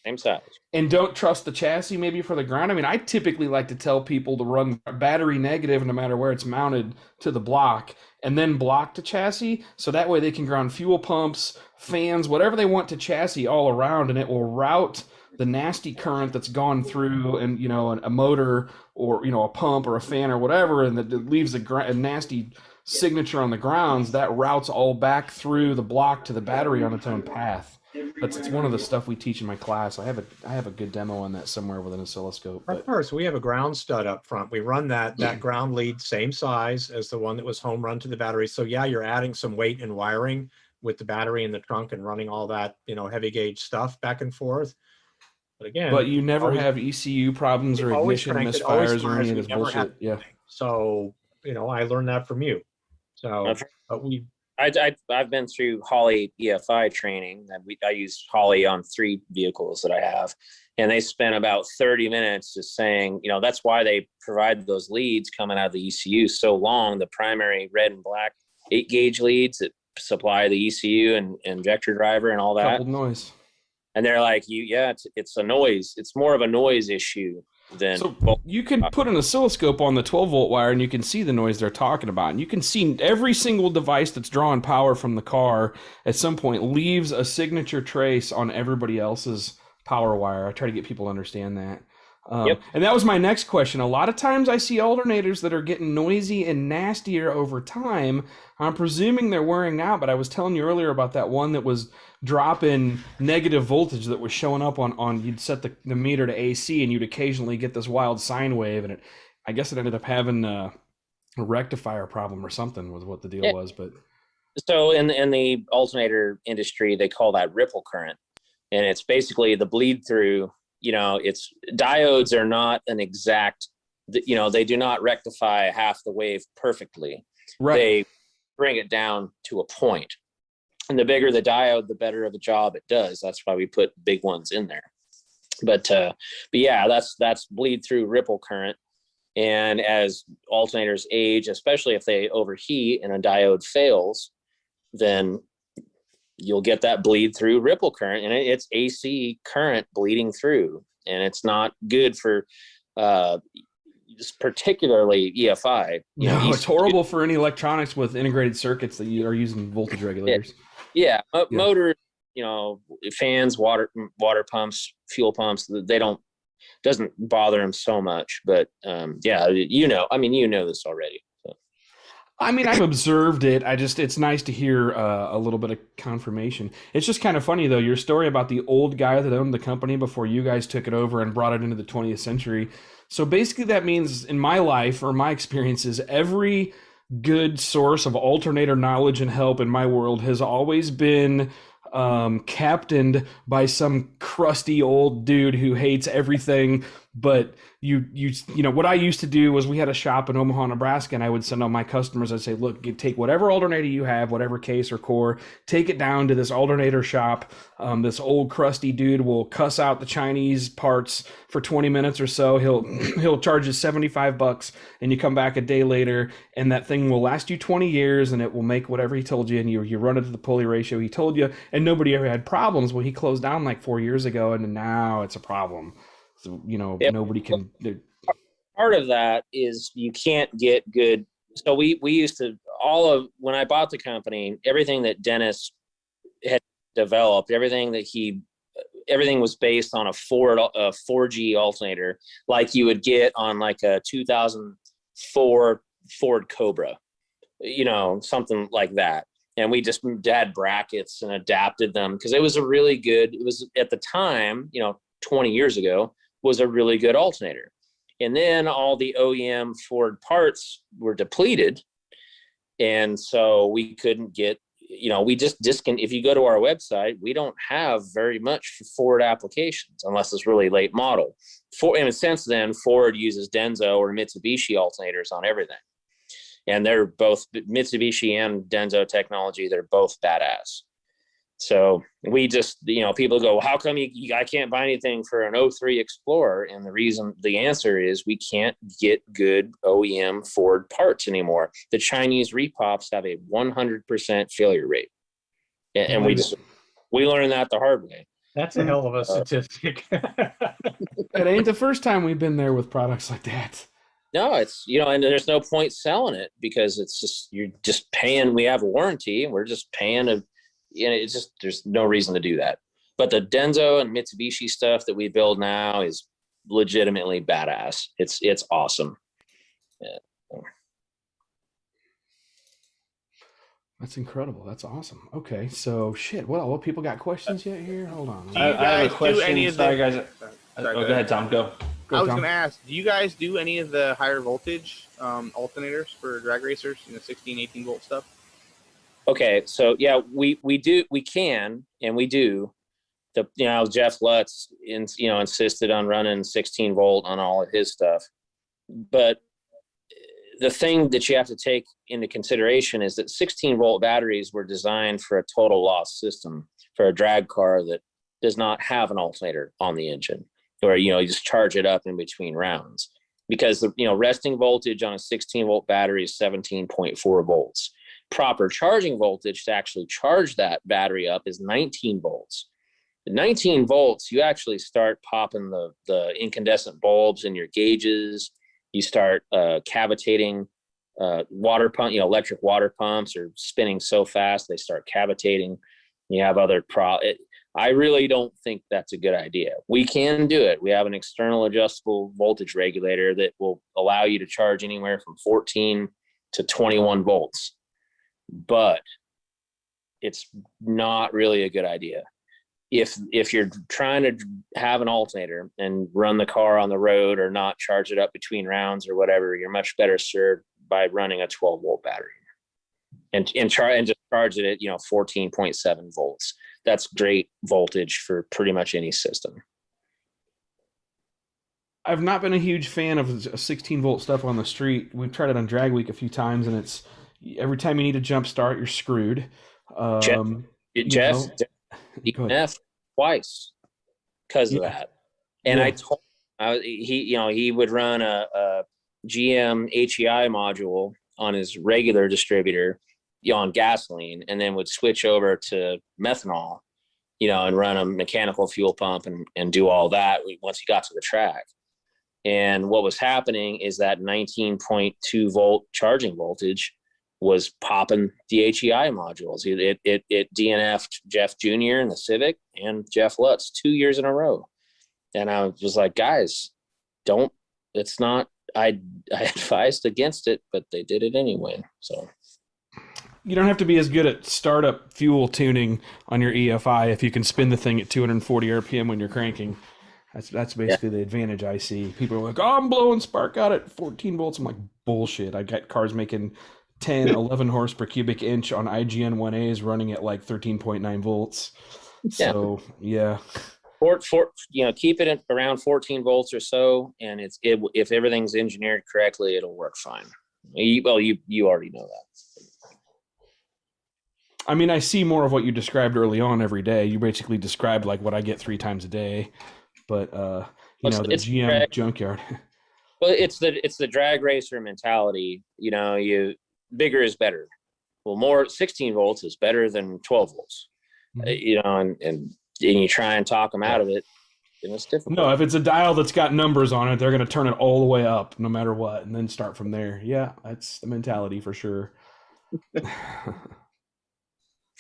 Same size. And don't trust the chassis maybe for the ground. I mean, I typically like to tell people to run battery negative no matter where it's mounted to the block and then block to chassis. So that way they can ground fuel pumps, fans, whatever they want to chassis all around, and it will route the nasty current that's gone through and, a motor or, a pump or a fan or whatever, and that leaves a nasty signature on the grounds, that routes all back through the block to the battery on its own path. It's one of the stuff we teach in my class. I have a good demo on that somewhere with an oscilloscope. But. Of course, we have a ground stud up front. We run that ground lead same size as the one that was home run to the battery. So yeah, you're adding some weight and wiring with the battery in the trunk and running all that, heavy gauge stuff back and forth. But again, you never have ECU problems or ignition misfires or any of this bullshit. Yeah. So, I learned that from you. So, but I've been through Holley EFI training. I use Holley on 3 vehicles that I have, and they spent about 30 minutes just saying, that's why they provide those leads coming out of the ECU so long. The primary red and black 8-gauge leads that supply the ECU and injector driver and all that. Coupled noise. And they're like, it's a noise. It's more of a noise issue than. So you can put an oscilloscope on the 12-volt wire and you can see the noise they're talking about. And you can see every single device that's drawing power from the car at some point leaves a signature trace on everybody else's power wire. I try to get people to understand that. And that was my next question. A lot of times I see alternators that are getting noisy and nastier over time. I'm presuming they're wearing out, but I was telling you earlier about that one that was dropping negative voltage that was showing up on you'd set the meter to AC and you'd occasionally get this wild sine wave, and I guess it ended up having a rectifier problem or something was what the deal was. But so in the alternator industry, they call that ripple current, and it's basically the bleed through. It's diodes are not an exact, they do not rectify half the wave perfectly. Right. They bring it down to a point. And the bigger the diode, the better of a job it does. That's why we put big ones in there. But yeah, that's bleed through ripple current. And as alternators age, especially if they overheat and a diode fails, then you'll get that bleed through ripple current, and it's AC current bleeding through, and it's not good for particularly EFI. No, it's horrible for any electronics with integrated circuits that you are using voltage regulators. Yeah, motors, fans, water pumps, fuel pumps, doesn't bother them so much. But yeah, you know this already. So. I mean, I've observed it. It's nice to hear a little bit of confirmation. It's just kind of funny, though, your story about the old guy that owned the company before you guys took it over and brought it into the 20th century. So basically that means in my life or my experiences, every good source of alternator knowledge and help in my world has always been captained by some crusty old dude who hates everything. But you know what I used to do was, we had a shop in Omaha, Nebraska, and I would send all my customers, I'd say, look, you take whatever alternator you have, whatever case or core, take it down to this alternator shop. This old crusty dude will cuss out the Chinese parts for 20 minutes or so. He'll charge you $75, and you come back a day later, and that thing will last you 20 years, and it will make whatever he told you, and you run it to the pulley ratio he told you, and nobody ever had problems. Well, he closed down like 4 years ago, and now it's a problem. So, nobody can. Part of that is you can't get good. So we used to, when I bought the company, everything that Dennis had developed, everything was based on a 4G alternator, like you would get on like a 2004 Ford Cobra, something like that. And we just had brackets and adapted them because it was at the time, 20 years ago, was a really good alternator. And then all the OEM Ford parts were depleted. And so we couldn't get, we just if you go to our website, we don't have very much Ford applications unless it's really late model. And since then, Ford uses Denso or Mitsubishi alternators on everything. And they're both Mitsubishi and Denso technology. They're both badass. So we just, people go, how come I can't buy anything for an 03 Explorer? And the answer is we can't get good OEM Ford parts anymore. The Chinese repops have a 100% failure rate. And we learned that the hard way. That's a hell of a statistic. It ain't the first time we've been there with products like that. No, it's, and there's no point selling it because it's just, you're just paying, we have a warranty and we're just paying it's just, there's no reason to do that. But the Denso and Mitsubishi stuff that we build now is legitimately badass. It's awesome. Yeah. That's incredible. That's awesome. Okay, so shit. Well, people got questions yet here? Hold on. I have a question. Sorry, guys. Go ahead, Tom. Go. I was going to ask, do you guys do any of the higher voltage alternators for drag racers, 16, 18 volt stuff? Okay, so yeah, we can, and we do. Jeff Lutz, insisted on running 16 volt on all of his stuff. But the thing that you have to take into consideration is that 16 volt batteries were designed for a total loss system for a drag car that does not have an alternator on the engine, or you just charge it up in between rounds, because the resting voltage on a 16 volt battery is 17.4 volts. Proper charging voltage to actually charge that battery up is 19 volts. At 19 volts, you actually start popping the incandescent bulbs in your gauges. You start cavitating water pump, electric water pumps are spinning so fast they start cavitating. You have other I really don't think that's a good idea. We can do it. We have an external adjustable voltage regulator that will allow you to charge anywhere from 14 to 21 volts. But it's not really a good idea. If you're trying to have an alternator and run the car on the road or not charge it up between rounds or whatever, you're much better served by running a 12 volt battery and just charge it at 14.7 volts. That's great voltage for pretty much any system. I've not been a huge fan of 16 volt stuff on the street. We've tried it on Drag Week a few times, and it's every time you need a jump start, you're screwed. Jeff Go ahead. DNF twice because of that. And Yeah. I told him, he would run a GM HEI module on his regular distributor, on gasoline, and then would switch over to methanol, and run a mechanical fuel pump and do all that once he got to the track. And what was happening is that 19.2 volt charging voltage was popping the HEI modules. It DNF'd Jeff Jr. in the Civic and Jeff Lutz 2 years in a row. And I was like, guys, it's not, I advised against it, but they did it anyway. So You don't have to be as good at startup fuel tuning on your EFI if you can spin the thing at 240 RPM when you're cranking. That's basically the advantage I see. People are like, oh, I'm blowing spark out at 14 volts. I'm like, bullshit. I got cars making 10, 11 horse per cubic inch on IGN 1As running at like 13.9 volts. So, yeah. Keep it at around 14 volts or so, and if everything's engineered correctly, it'll work fine. You already know that. I mean, I see more of what you described early on every day. You basically described like what I get 3 times a day, but the GM drag, junkyard. Well, it's the drag racer mentality. Bigger is better. Well, more 16 volts is better than 12 volts. Mm-hmm. And you try and talk them out of it, and it's difficult. No, if it's a dial that's got numbers on it, they're going to turn it all the way up no matter what, and then start from there. Yeah, that's the mentality for sure.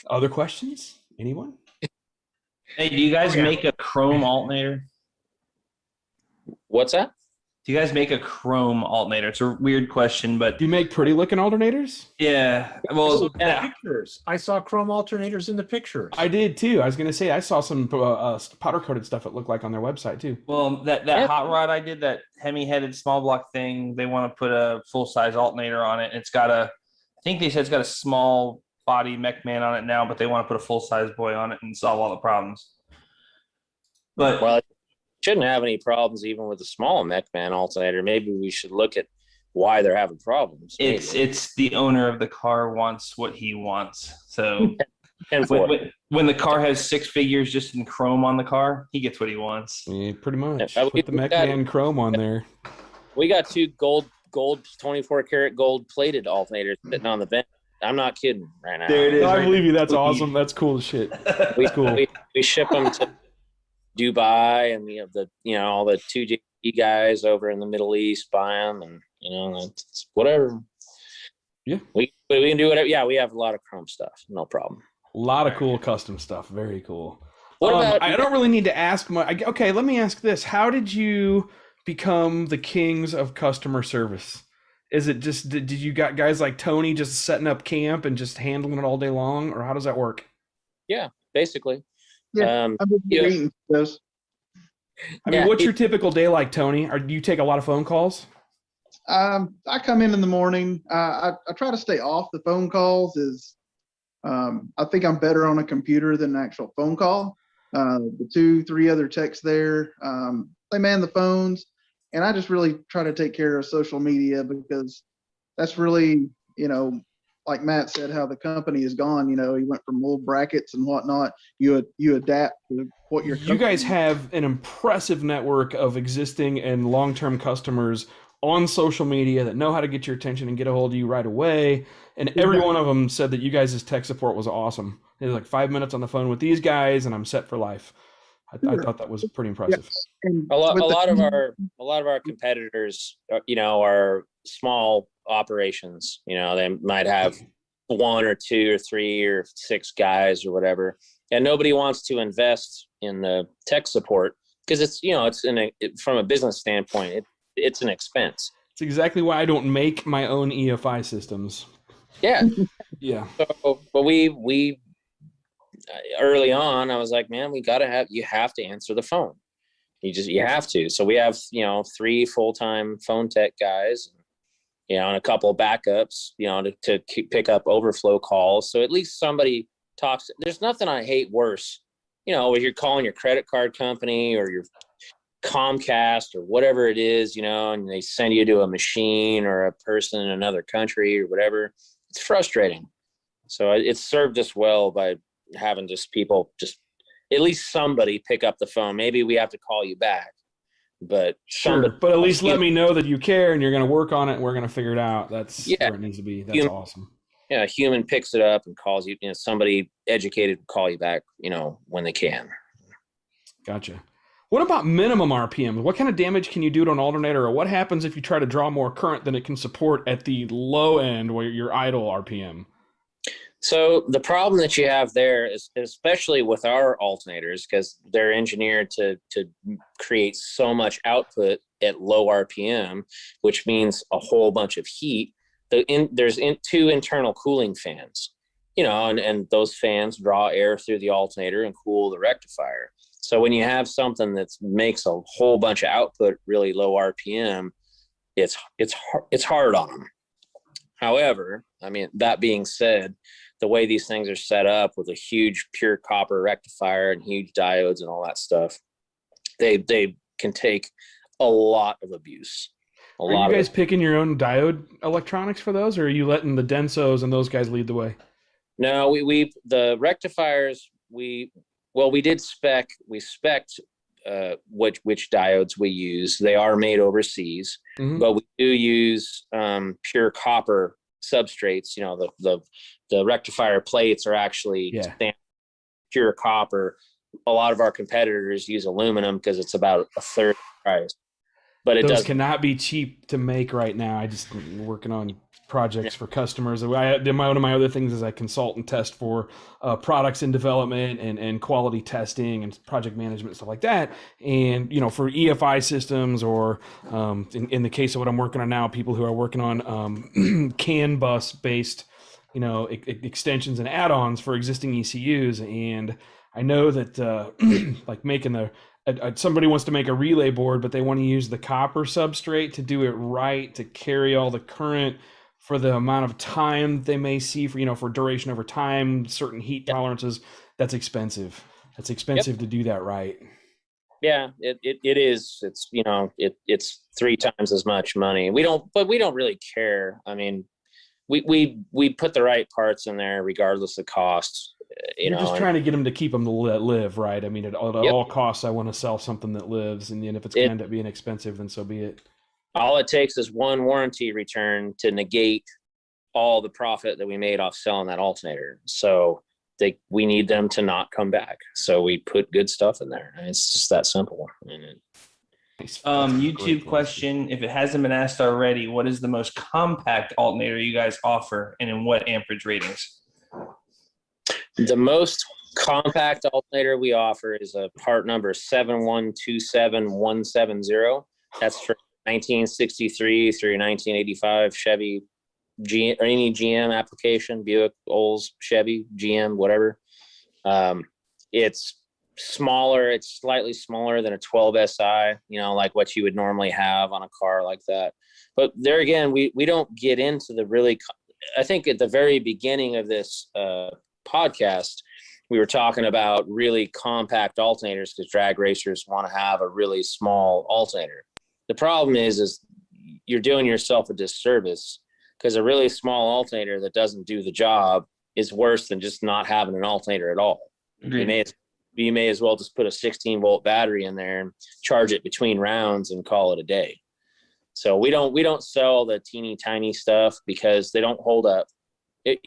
Other questions? Anyone? Hey, do you guys make a chrome alternator? What's that? Do you guys make a chrome alternator? It's a weird question, but Do you make pretty looking alternators? yeah. Well, Pictures. I saw chrome alternators in the pictures. I did too. I was going to say I saw some powder coated stuff it looked like on their website too. well, that hot rod I did, that Hemi-headed small block thing, they want to put a full size alternator on it. It's got I think they said it's got a small body Mechman on it now, but they want to put a full size boy on it and solve all the problems. But Well, it shouldn't have any problems even with a small Mechman alternator. Maybe we should look at why they're having problems. it's the owner of the car wants what he wants. So And when the car has 6 figures just in chrome on the car, he gets what he wants. Yeah, pretty much. Yeah, Put the Mechman chrome on there. we got 2 gold 24 karat gold plated alternators sitting on the bench. I'm not kidding right now. There it is. No, I right believe you. That's there. awesome. That's cool as shit. We, cool. we ship them to Dubai, and we have all the 2G guys over in the Middle East buy them, and it's whatever. Yeah. We can do whatever. Yeah, we have a lot of chrome stuff. No problem. A lot of cool custom stuff. Very cool. What about? I don't really need to ask much. Okay, let me ask this. How did you become the kings of customer service? Is it just, did you got guys like Tony just setting up camp and just handling it all day long, or how does that work? Yeah, basically. Yeah, I'm just reading those. I mean, what's your typical day like, Tony? Do you take a lot of phone calls? I come in the morning. I try to stay off the phone calls. I think I'm better on a computer than an actual phone call. The 2-3 other techs there, they man the phones, and I just really try to take care of social media, because that's really, like Matt said, how the company has gone. He went from little brackets and whatnot. You adapt to what you're. You guys have an impressive network of existing and long-term customers on social media that know how to get your attention and get a hold of you right away. And every one of them said that you guys' tech support was awesome. It was like 5 minutes on the phone with these guys, and I'm set for life. I thought that was pretty impressive. A lot of our competitors, are small operations. They might have 1 or 2 or 3 or 6 guys or whatever, and nobody wants to invest in the tech support because it's from a business standpoint, it's an expense. It's exactly why I don't make my own EFI systems. Yeah, yeah. So, but we early on, I was like, man, you have to answer the phone. You have to. So we have 3 full-time phone tech guys, and a couple of backups, to pick up overflow calls. So at least somebody talks. There's nothing I hate worse, when you're calling your credit card company or your Comcast or whatever it is, and they send you to a machine or a person in another country or whatever. It's frustrating. So it's served us well by having just people just at least somebody pick up the phone. Maybe we have to call you back, but Sure, but at least let me know that you care and you're going to work on it and we're going to figure it out. That's where it needs to be. That's awesome. Yeah, a human picks it up and calls you. Somebody educated will call you back, when they can. Gotcha. What about minimum RPM? What kind of damage can you do to an alternator, or what happens if you try to draw more current than it can support at the low end where you're idle RPM? So the problem that you have there is, especially with our alternators, because they're engineered to create so much output at low RPM, which means a whole bunch of heat. There's two internal cooling fans, and those fans draw air through the alternator and cool the rectifier. So when you have something that makes a whole bunch of output really low RPM, it's hard on them. However, that being said, the way these things are set up with a huge pure copper rectifier and huge diodes and all that stuff, they can take a lot of abuse. Are you guys picking your own diode electronics for those, or are you letting the Densos and those guys lead the way? No, the rectifiers, we spec'd which diodes we use. They are made overseas, but we do use pure copper substrates. The rectifier plates are actually pure copper. A lot of our competitors use aluminum because it's about a third the price. But those cannot be cheap to make right now. I just working on projects for customers. One of my other things is I consult and test for products in development and quality testing and project management and stuff like that. And for EFI systems, or in the case of what I'm working on now, people who are working on CAN bus based extensions and add-ons for existing ECUs. And I know that like making somebody wants to make a relay board, but they want to use the copper substrate to do it right, to carry all the current for the amount of time they may see for duration over time, certain heat tolerances. That's expensive. That's expensive to do that right. Yeah, it is. It's it's 3 times as much money. We don't really care. We put the right parts in there regardless of cost. You're just trying to get them to keep them to live, right? At all costs, I want to sell something that lives, and if it's going to end up being expensive, then so be it. All it takes is one warranty return to negate all the profit that we made off selling that alternator. So we need them to not come back. So we put good stuff in there. It's just that simple. YouTube question: if it hasn't been asked already, what is the most compact alternator you guys offer, and in what amperage ratings? The most compact alternator we offer is a part number 7127170. That's for 1963 through 1985 Chevy or any GM application, Buick, Olds, Chevy, GM, whatever. It's smaller. It's slightly smaller than a 12 SI, like what you would normally have on a car like that. But there again, we don't get into the really, I think at the very beginning of this podcast, we were talking about really compact alternators because drag racers want to have a really small alternator. The problem is you're doing yourself a disservice, because a really small alternator that doesn't do the job is worse than just not having an alternator at all. You may as well just put a 16-volt battery in there and charge it between rounds and call it a day. So we don't sell the teeny tiny stuff because they don't hold up. There's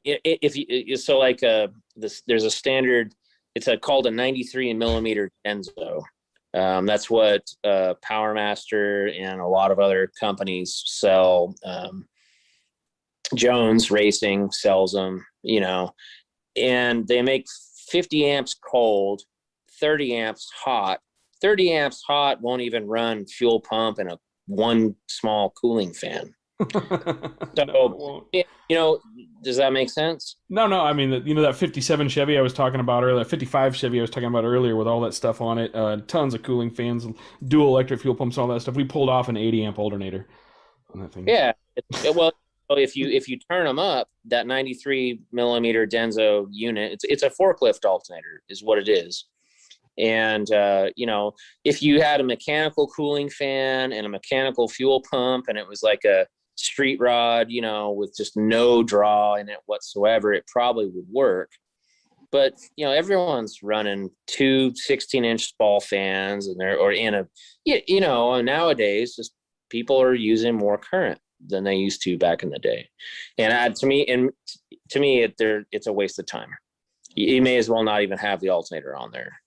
a standard. It's called a 93 millimeter Denso. That's what PowerMaster and a lot of other companies sell. Jones Racing sells them, and they make 50 amps cold, 30 amps hot. 30 amps hot won't even run fuel pump and one small cooling fan. So, does that make sense? No. That 57 Chevy I was talking about earlier, that 55 Chevy I was talking about earlier with all that stuff on it, tons of cooling fans, dual electric fuel pumps, all that stuff. We pulled off an 80 amp alternator on that thing. Yeah. If you turn them up, that 93 millimeter Denso unit, it's a forklift alternator is what it is. And, if you had a mechanical cooling fan and a mechanical fuel pump and it was like a street rod, with just no draw in it whatsoever, it probably would work. but everyone's running two 16-inch ball fans, and and nowadays just people are using more current than they used to back in the day. And to me, it's a waste of time. You may as well not even have the alternator on there.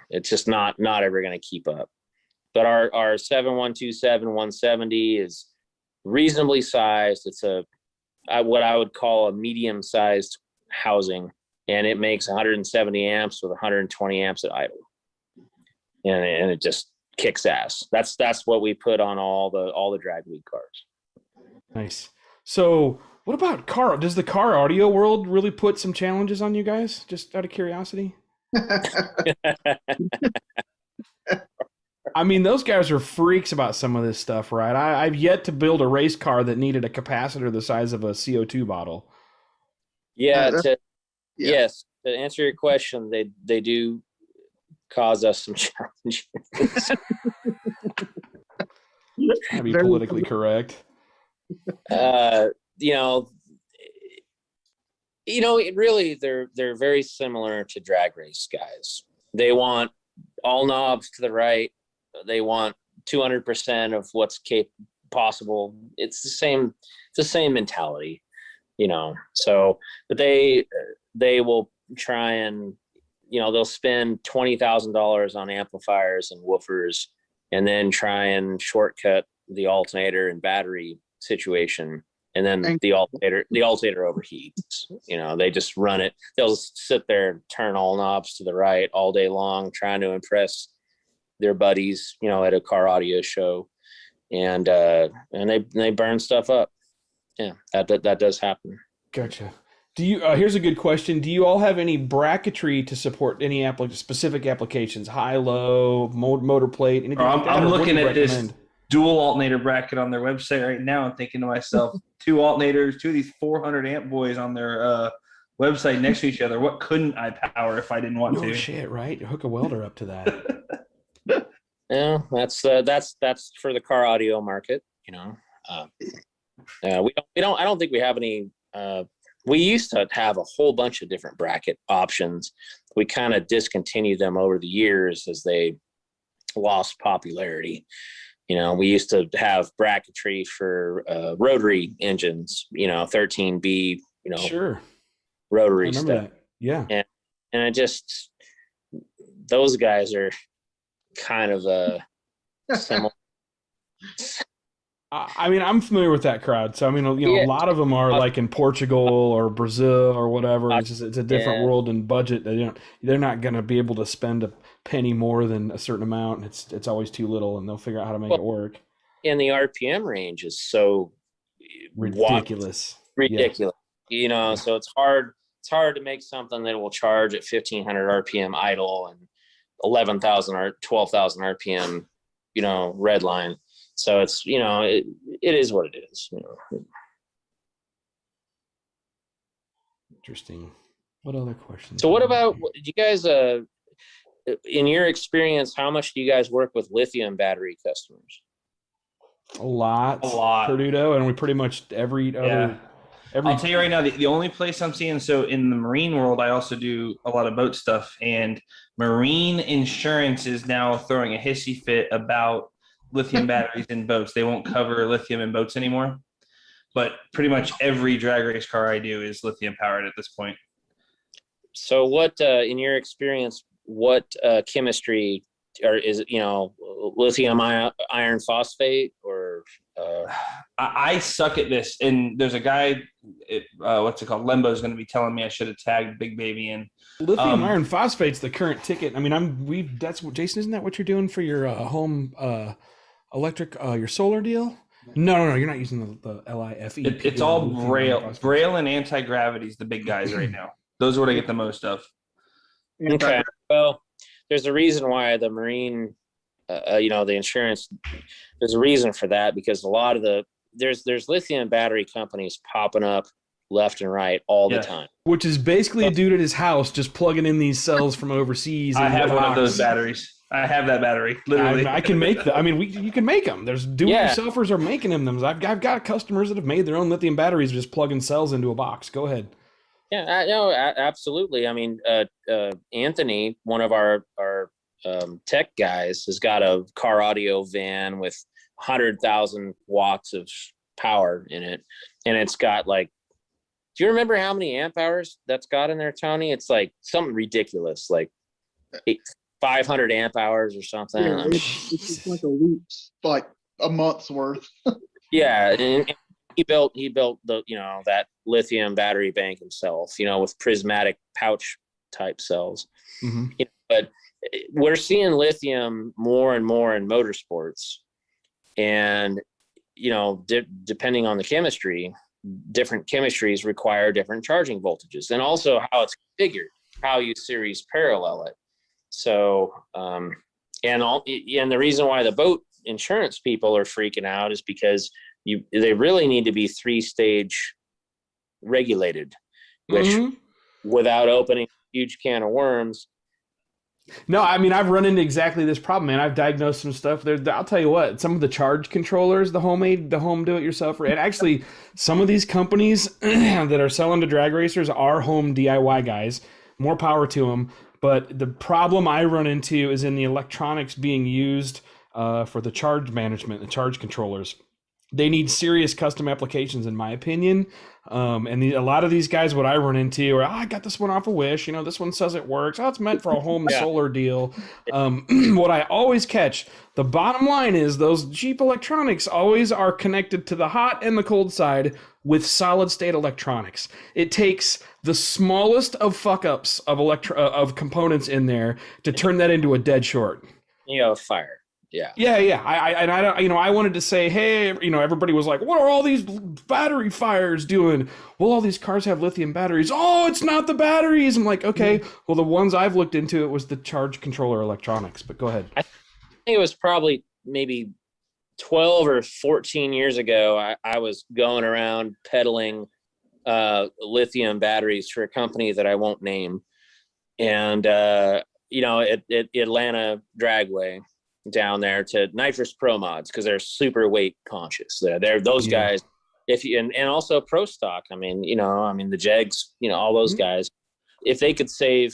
It's just not ever going to keep up. But our 7127 170 is reasonably sized. It's what I would call a medium-sized housing, and it makes 170 amps with 120 amps at idle, and it just kicks ass. That's what we put on all the drag week cars. Nice. So what about car? Does the car audio world really put some challenges on you guys? Just out of curiosity. I mean, those guys are freaks about some of this stuff, right? I've yet to build a race car that needed a capacitor the size of a CO2 bottle. Yeah. Yes. To answer your question, they do cause us some challenges. Trying to be politically correct. Really, they're very similar to drag race guys. They want all knobs to the right. They want 200% of what's possible. It's the same mentality, So, but they will try and, they'll spend $20,000 on amplifiers and woofers, and then try and shortcut the alternator and battery situation. And then the alternator overheats. They just run it. They'll sit there and turn all knobs to the right all day long, trying to impress their buddies, at a car audio show, and they burn stuff up. Yeah, that does happen. Gotcha. Do you? Here's a good question. Do you all have any bracketry to support any specific applications? High, low, motor plate? Anything like that? I'm looking at this dual alternator bracket on their website right now and thinking to myself, two alternators, two of these 400 amp boys on their website next to each other. What couldn't I power if I didn't want to? No shit, right? Hook a welder up to that. Yeah, that's for the car audio market. I don't think we have any. We used to have a whole bunch of different bracket options. We kind of discontinued them over the years as they lost popularity. We used to have bracketry for rotary engines. 13B. Sure. Rotary I remember stuff. That. Yeah. And it just, those guys are kind of similar. I mean, I'm familiar with that crowd. So, I mean, a lot of them are like in Portugal or Brazil or whatever. It's a different world and budget. They're not going to be able to spend a penny more than a certain amount. It's always too little, and they'll figure out how to make it work. And the RPM range is so ridiculous. Yeah. So it's hard to make something that will charge at 1,500 RPM idle and 11,000 or 12,000 RPM, red line. So it's, it is what it is. Interesting. What other questions? So what about, do you guys, in your experience, how much do you guys work with lithium battery customers? A lot. Perduto, and we pretty much every I'll tell you right now, the only place I'm seeing, so in the marine world, I also do a lot of boat stuff, and marine insurance is now throwing a hissy fit about lithium batteries in boats. They won't cover lithium in boats anymore, but pretty much every drag race car I do is lithium powered at this point. So what, in your experience, what chemistry, or is it, lithium iron phosphate, or I suck at this, and there's a guy, what's it called? Lembo is going to be telling me I should have tagged Big Baby in. Lithium iron phosphate's the current ticket. I mean, that's what, Jason, isn't that what you're doing for your home electric, your solar deal? No, you're not using the LIFE. It's all Braille and anti-gravity is the big guys right now. Those are what I get the most of. Okay. Well, there's a reason why the marine, the insurance, there's a reason for that, because a lot of there's lithium battery companies popping up left and right all the time. Which is basically a dude at his house just plugging in these cells from overseas. I have one of those batteries. I have that battery, literally. I can make them. I mean, you can make them. There's do-it-yourselfers are making them. I've got customers that have made their own lithium batteries just plugging cells into a box. Go ahead. Yeah, no, absolutely. I mean, Anthony, one of our tech guys, has got a car audio van with 100,000 watts of power in it, and it's got like, do you remember how many amp hours that's got in there, Tony? It's like something ridiculous, like 500 amp hours or something. Yeah, I mean, it's just like a week's, like a month's worth. yeah, and he built the that lithium battery bank himself, with prismatic pouch type cells. Mm-hmm. But we're seeing lithium more and more in motorsports, and depending on the chemistry, different chemistries require different charging voltages, and also how it's configured, how you series parallel it. So, and the reason why the boat insurance people are freaking out is because they really need to be 3-stage regulated, which without opening a huge can of worms. No, I mean, I've run into exactly this problem, man. I've diagnosed some stuff there. I'll tell you what, some of the charge controllers, the home do-it-yourself, and actually some of these companies that are selling to drag racers are home DIY guys. More power to them. But the problem I run into is in the electronics being used for the charge management, the charge controllers. They need serious custom applications, in my opinion. And a lot of these guys, what I run into are, I got this one off of Wish. This one says it works. Oh, it's meant for a home solar deal. What I always catch, the bottom line is those Jeep electronics always are connected to the hot and the cold side with solid state electronics. It takes the smallest of fuck ups of components in there to turn that into a dead short. Fire. Yeah. I wanted to say, hey, everybody was like, what are all these battery fires doing? Well, all these cars have lithium batteries. Oh, it's not the batteries. I'm like, okay, well, the ones I've looked into, it was the charge controller electronics, but go ahead. I think it was probably maybe 12 or 14 years ago. I was going around peddling lithium batteries for a company that I won't name. And, at Atlanta Dragway down there to Nitrous Pro Mods, because they're super weight conscious. They're those guys. And also Pro Stock. I mean, the Jegs, all those guys, if they could save,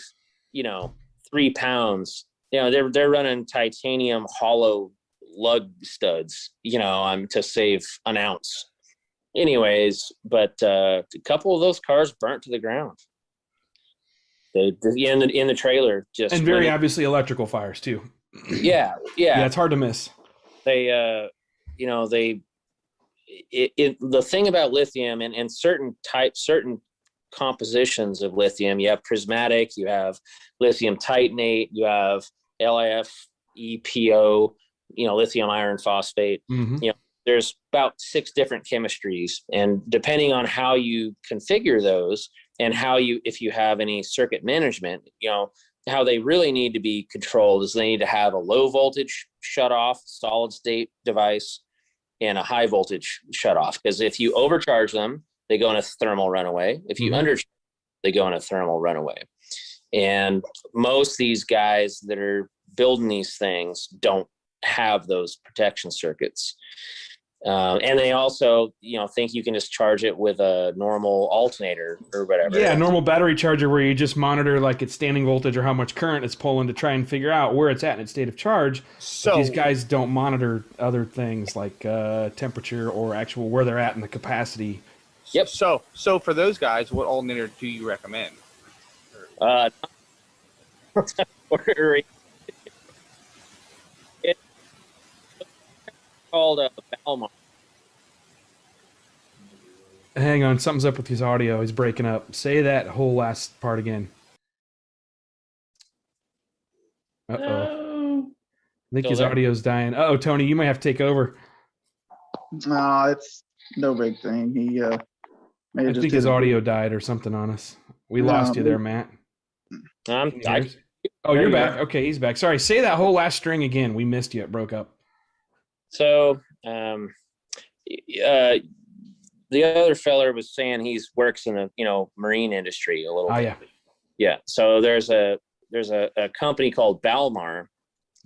3 pounds, they're running titanium hollow lug studs, to save an ounce. Anyways, but a couple of those cars burnt to the ground. They in the trailer, just and very obviously electrical fires too. Yeah, it's hard to miss. The thing about lithium and certain compositions of lithium, you have prismatic, you have lithium titanate, you have LiFePO, lithium iron phosphate. There's about 6 different chemistries, and depending on how you configure those and if you have any circuit management, how they really need to be controlled is they need to have a low voltage shutoff solid state device and a high voltage shutoff, because if you overcharge them, they go in a thermal runaway. If you undercharge, they go in a thermal runaway. And most of these guys that are building these things don't have those protection circuits. And they also, think you can just charge it with a normal alternator or whatever. Yeah, normal battery charger where you just monitor like its standing voltage or how much current it's pulling to try and figure out where it's at in its state of charge. So but these guys don't monitor other things like temperature or actual where they're at in the capacity. Yep. So for those guys, what alternator do you recommend? It's called a Balmar. Hang on, something's up with his audio. He's breaking up. Say that whole last part again. Uh-oh. I think his audio's dying. Uh-oh, Tony, you might have to take over. No, it's no big thing. He I think his audio died or something on us. We lost you there, Matt. You're back. Okay, he's back. Sorry, say that whole last string again. We missed you. It broke up. So, the other feller was saying he works in the marine industry a little bit. Yeah. So there's a company called Balmar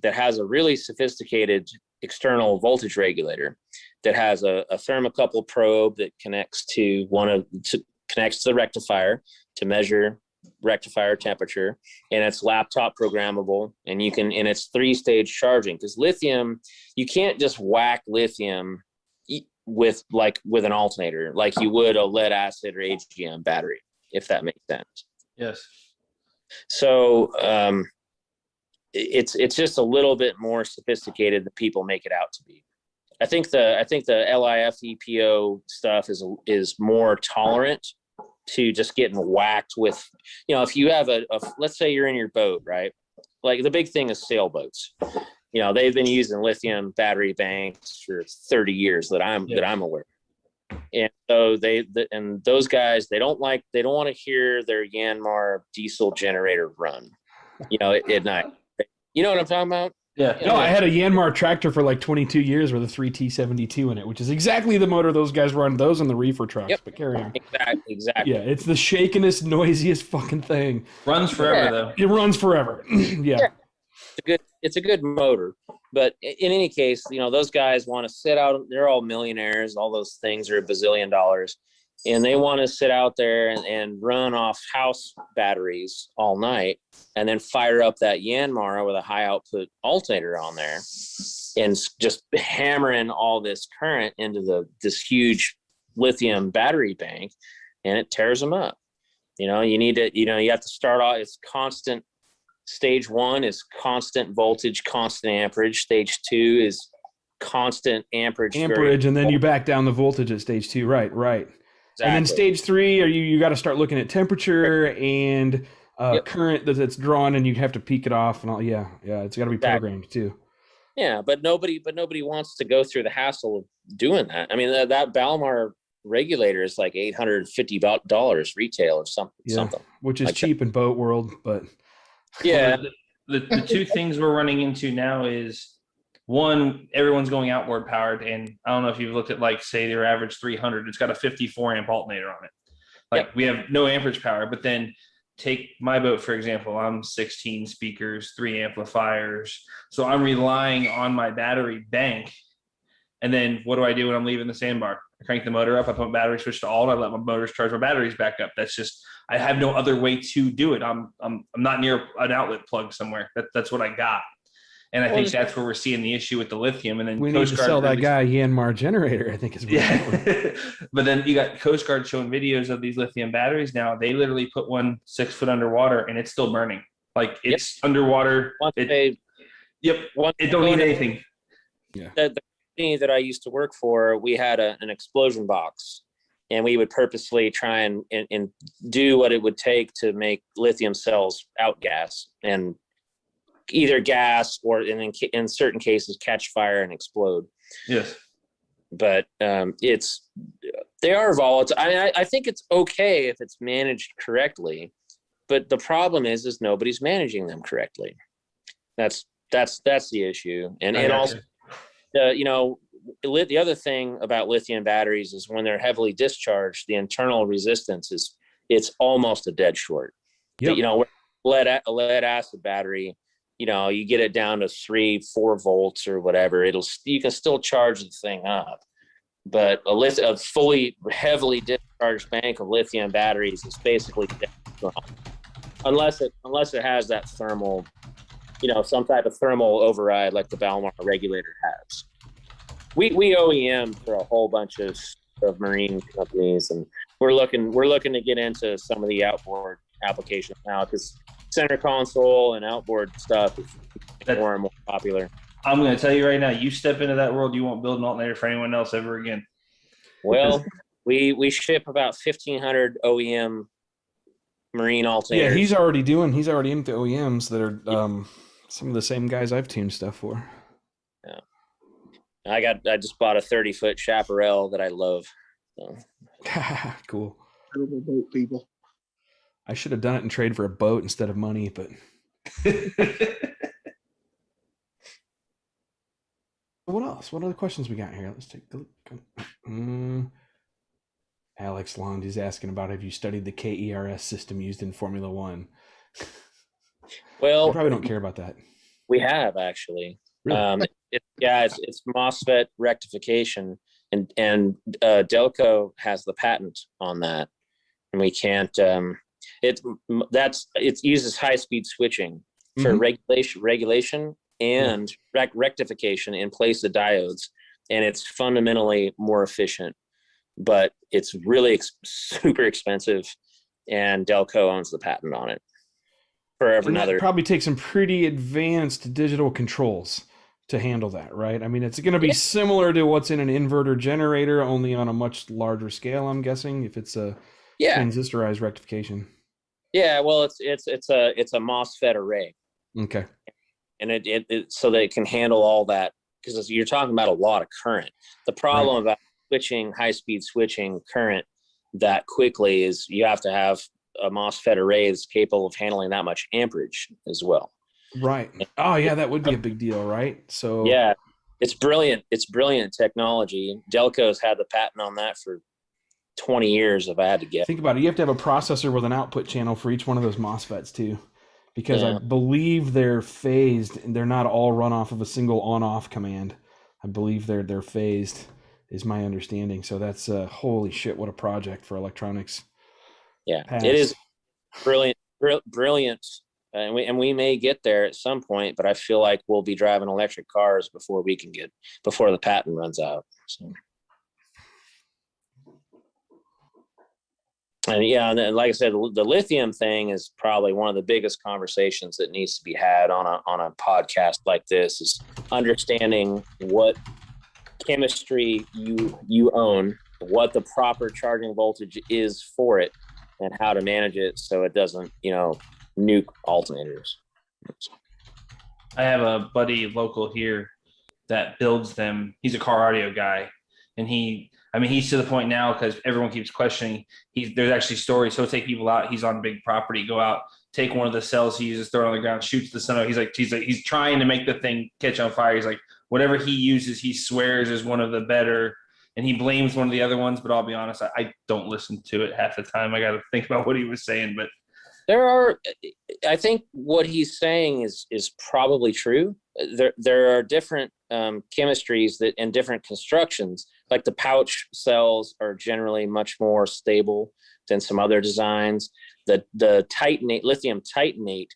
that has a really sophisticated external voltage regulator that has a thermocouple probe that connects to the rectifier to measure rectifier temperature, and it's laptop programmable, and it's 3-stage charging, because lithium, you can't just whack lithium with an alternator like you would a lead acid or AGM battery, if that makes sense. Yes. So it's just a little bit more sophisticated than people make it out to be. I think the LIF EPO stuff is more tolerant to just getting whacked with, if you have let's say you're in your boat, right? Like the big thing is sailboats. They've been using lithium battery banks for 30 years that I'm aware of. And so those guys, they don't want to hear their Yanmar diesel generator run, at night. You know what I'm talking about? Yeah. No, I had a Yanmar tractor for like 22 years with a 3T72 in it, which is exactly the motor those guys run. Those and the reefer trucks. Yep. But carry on. Exactly. Yeah, it's the shakinest, noisiest fucking thing. Runs forever though. It runs forever. Yeah. It's a good motor. But in any case, those guys want to sit out. They're all millionaires. All those things are $1 bazillion. And they want to sit out there and run off house batteries all night, and then fire up that Yanmar with a high output alternator on there, and just hammering all this current into this huge lithium battery bank, and it tears them up. You have to start off. It's constant. Stage 1 is constant voltage, constant amperage. Stage 2 is constant amperage. And then you back down the voltage at stage 2. Right. Exactly. And then stage 3, you got to start looking at temperature and current that's drawn, and you have to peak it off and all. Yeah, it's got to be programmed too. Yeah, but nobody wants to go through the hassle of doing that. I mean, that Balmar regulator is like $850 retail or something. Which is like cheap in boat world, but yeah. The two things we're running into now is, one, everyone's going outboard powered, and I don't know if you've looked at, like, say their average 300, it's got a 54 amp alternator on it. Like, we have no amperage power, but then take my boat, for example, I'm 16 speakers, 3 amplifiers. So I'm relying on my battery bank. And then what do I do when I'm leaving the sandbar? I crank the motor up, I put my battery switch to alt, I let my motors charge my batteries back up. That's just, I have no other way to do it. I'm not near an outlet plug somewhere. That's what I got. And I think that's where we're seeing the issue with the lithium. And then we need to sell that guy a Yanmar generator, I think is what. Yeah. But then you got Coast Guard showing videos of these lithium batteries now. They literally put one 6 foot underwater and it's still burning. Like, it's underwater. It don't need anything. Yeah. The company that I used to work for, we had an explosion box, and we would purposely try and do what it would take to make lithium cells outgas and either gas or in certain cases catch fire and explode. Yes. But they are volatile. I mean, I think it's okay if it's managed correctly, but the problem is nobody's managing them correctly. That's the issue. And also, the other thing about lithium batteries is when they're heavily discharged, the internal resistance it's almost a dead short. Yep. But, a lead acid battery, you get it down to 3-4 volts or whatever, you can still charge the thing up. But a fully heavily discharged bank of lithium batteries is basically dead, unless it has that thermal, some type of thermal override like the Balmar regulator has. We OEM for a whole bunch of marine companies, and we're looking to get into some of the outboard applications now, because center console and outboard stuff is more and more popular. I'm going to tell you right now, you step into that world, you won't build an alternator for anyone else ever again. Well, we ship about 1,500 OEM marine alternators. Yeah, he's already into OEMs that are some of the same guys I've tuned stuff for. Yeah. I just bought a 30-foot Chaparral that I love. So. Cool. Boat people. I should have done it in trade for a boat instead of money, but. What else? What other questions we got here? Let's take a look. Alex Lond is asking about, have you studied the KERS system used in Formula One? Well, you probably don't care about that. We have, actually. Really? It's MOSFET rectification, and Delco has the patent on that, and we can't. It uses high speed switching for regulation and rectification in place of diodes, and it's fundamentally more efficient. But it's really super expensive, and Delco owns the patent on it. That probably takes some pretty advanced digital controls to handle that, right? I mean, it's going to be similar to what's in an inverter generator, only on a much larger scale, I'm guessing, if it's a transistorized rectification. Yeah, well, it's a MOSFET array. Okay. And it so that it can handle all that, because you're talking about a lot of current. The problem about high-speed switching current that quickly is you have to have a MOSFET array that's capable of handling that much amperage as well. Right. Oh yeah, that would be a big deal, right? So yeah, it's brilliant. It's brilliant technology. Delco's had the patent on that for 20 years, if I had to guess. Think about it. You have to have a processor with an output channel for each one of those MOSFETs too, because I believe they're phased and they're not all run off of a single on-off command. I believe they're phased, is my understanding. So that's holy shit, what a project for electronics. Yeah, it is brilliant. And we may get there at some point, but I feel like we'll be driving electric cars before the patent runs out. So. And like I said, the lithium thing is probably one of the biggest conversations that needs to be had on a podcast like this, is understanding what chemistry you own, what the proper charging voltage is for it, and how to manage it so it doesn't, nuke alternators. I have a buddy local here that builds them. He's a car audio guy, and he's to the point now, because everyone keeps questioning. There's actually stories. He'll take people out. He's on a big property, go out, take one of the cells he uses, throw it on the ground, shoots the sun out. He's trying to make the thing catch on fire. He's like, whatever he uses, he swears is one of the better, and he blames one of the other ones. But I'll be honest, I don't listen to it half the time. I got to think about what he was saying, but. I think what he's saying is probably true. There are different chemistries and different constructions. Like the pouch cells are generally much more stable than some other designs. The lithium titanate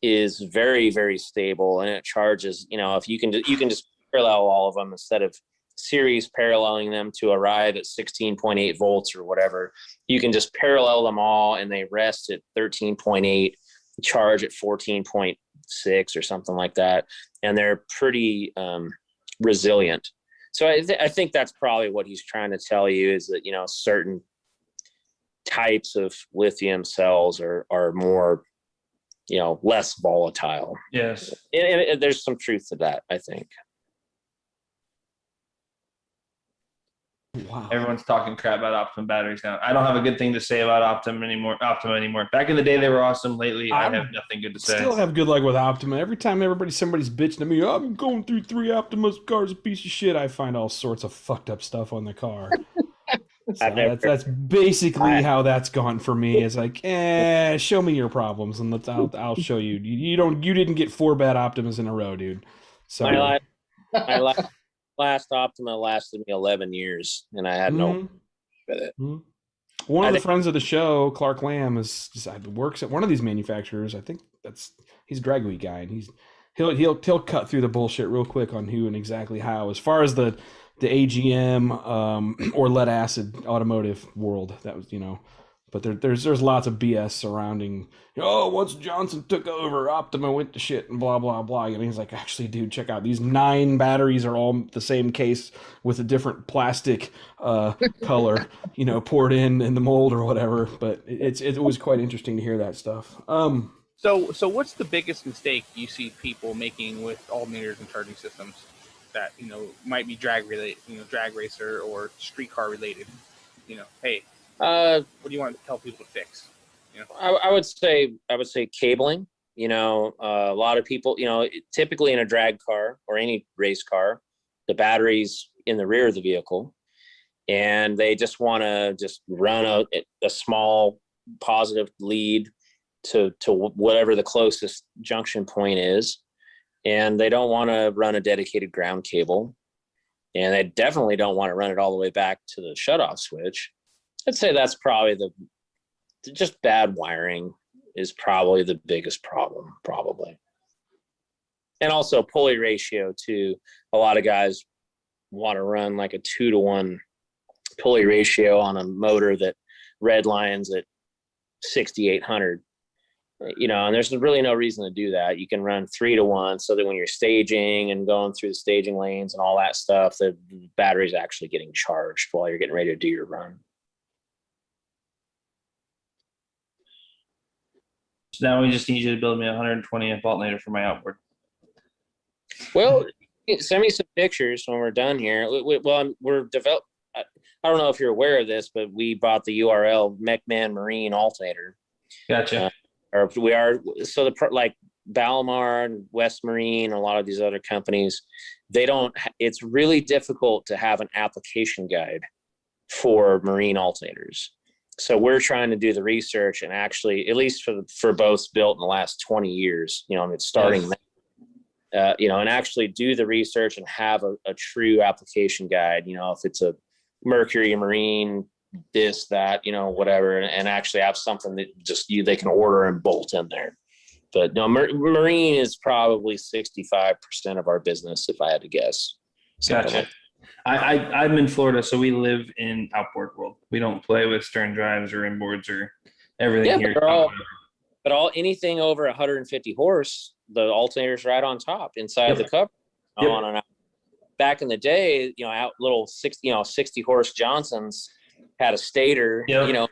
is very, very stable, and it charges. If you can just parallel all of them instead of series paralleling them to arrive at 16.8 volts or whatever. You can just parallel them all, and they rest at 13.8, charge at 14.6 or something like that, and they're pretty resilient. So I think that's probably what he's trying to tell you, is that certain types of lithium cells are more less volatile. Yes, and there's some truth to that, I think. Wow. Everyone's talking crap about Optima batteries now. I don't have a good thing to say about Optima anymore. Back in the day, they were awesome. Lately, I have nothing good to say. Still have good luck with Optima. Every time somebody's bitching to me, I'm going through 3 Optimas, car's a piece of shit, I find all sorts of fucked up stuff on the car. So that's basically how that's gone for me. It's like, show me your problems, and I'll show you. You didn't get 4 bad Optimas in a row, dude. So my last Optima lasted me 11 years, and I had no with it. One of the friends of the show, Clark Lamb, works at one of these manufacturers. I think he's a drag week guy, and he'll cut through the bullshit real quick on who and exactly how. As far as the AGM or lead acid automotive world, that was but there's lots of BS surrounding. Once Johnson took over, Optima went to shit and blah blah blah. He's like, actually, dude, check out these 9 batteries are all the same case with a different plastic color, poured in the mold or whatever. But it was quite interesting to hear that stuff. So what's the biggest mistake you see people making with alternators and charging systems that might be drag related, drag racer or street car related? Hey. What do you want to tell people to fix? I would say cabling. A lot of people, typically in a drag car or any race car, the battery's in the rear of the vehicle, and they just want to run a small positive lead to whatever the closest junction point is, and they don't want to run a dedicated ground cable, and they definitely don't want to run it all the way back to the shutoff switch. I'd say that's probably just bad wiring is probably the biggest problem, probably. And also pulley ratio too. A lot of guys want to run like a 2-to-1 pulley ratio on a motor that red lines at 6,800. And there's really no reason to do that. You can run 3-to-1 so that when you're staging and going through the staging lanes and all that stuff, the battery's actually getting charged while you're getting ready to do your run. So now we just need you to build me a 120 amp alternator for my outboard. Well, send me some pictures when we're done here. We're develop. I don't know if you're aware of this, but we bought the URL Mechman Marine Alternator. Gotcha. Or we are so like Balmar and West Marine, a lot of these other companies, they don't. It's really difficult to have an application guide for marine alternators. So we're trying to do the research and actually, at least for boats built in the last 20 years, it's starting. Yes. And actually do the research and have a true application guide. If it's a Mercury Marine, this, that, whatever, and actually have something that just they can order and bolt in there. But no, Marine is probably 65% of our business, if I had to guess. Gotcha. I'm in Florida, so we live in outboard world. We don't play with stern drives or inboards or everything here. But anything over 150 horse, the alternator's right on top inside the cover. Yep. On and out. Back in the day, little 60 horse Johnsons had a stator. Yep.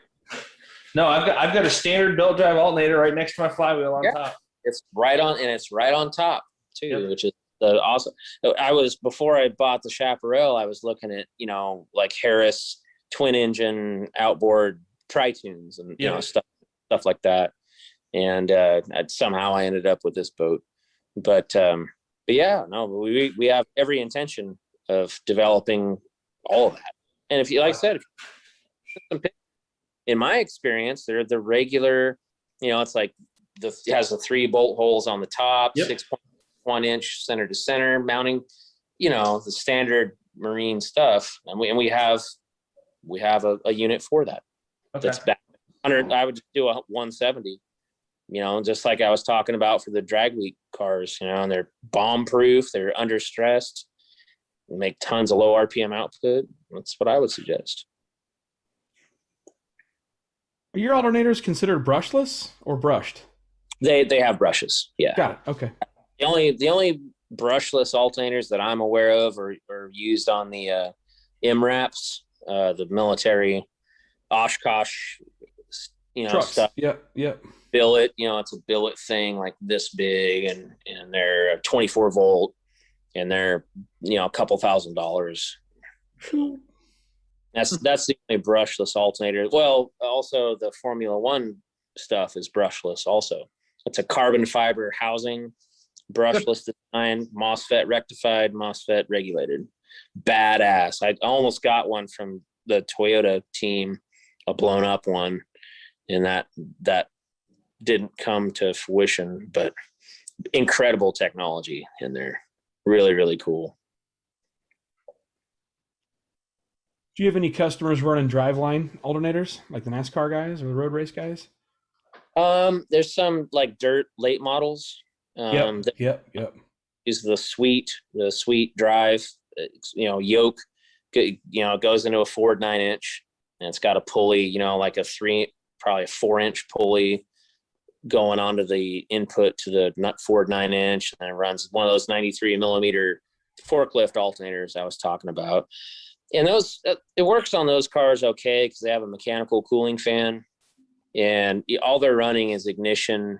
No, I've got a standard belt drive alternator right next to my flywheel on top. It's right on top too, which is awesome. Before I bought the Chaparral, I was looking at like Harris twin engine outboard Tritunes and stuff like that. And somehow I ended up with this boat, but yeah, no, we have every intention of developing all of that. And if you, like I said, in my experience, they're the regular, it's like it has the 3 bolt holes on the top, 6.1 inch center to center mounting, the standard marine stuff. And we have a unit for that. Okay. That's back 100. I would do a 170. Just like I was talking about for the drag week cars, and they're bomb proof, they're under stressed, make tons of low RPM output. That's what I would suggest. Are your alternators considered brushless or brushed? They have brushes. Yeah. Got it. Okay. The only brushless alternators that I'm aware of are used on the MRAPs, the military Oshkosh, trucks. Stuff. Yep. Billet, it's a billet thing like this big, and they're 24 volt, and they're a couple $1,000s. That's the only brushless alternator. Well, also the Formula One stuff is brushless. Also, it's a carbon fiber housing, brushless design, MOSFET rectified, MOSFET regulated. Badass. I almost got one from the Toyota team, a blown up one, and that didn't come to fruition, but incredible technology in there. Really, really cool. Do you have any customers running driveline alternators like the NASCAR guys or the road race guys? There's some like dirt late models. Yep. Use the sweet drive, yoke, goes into a Ford 9-inch, and it's got a pulley, like probably a 4-inch pulley going onto the input to the Ford 9-inch, and it runs one of those 93 millimeter forklift alternators I was talking about. And those, it works on those cars okay because they have a mechanical cooling fan, and all they're running is ignition.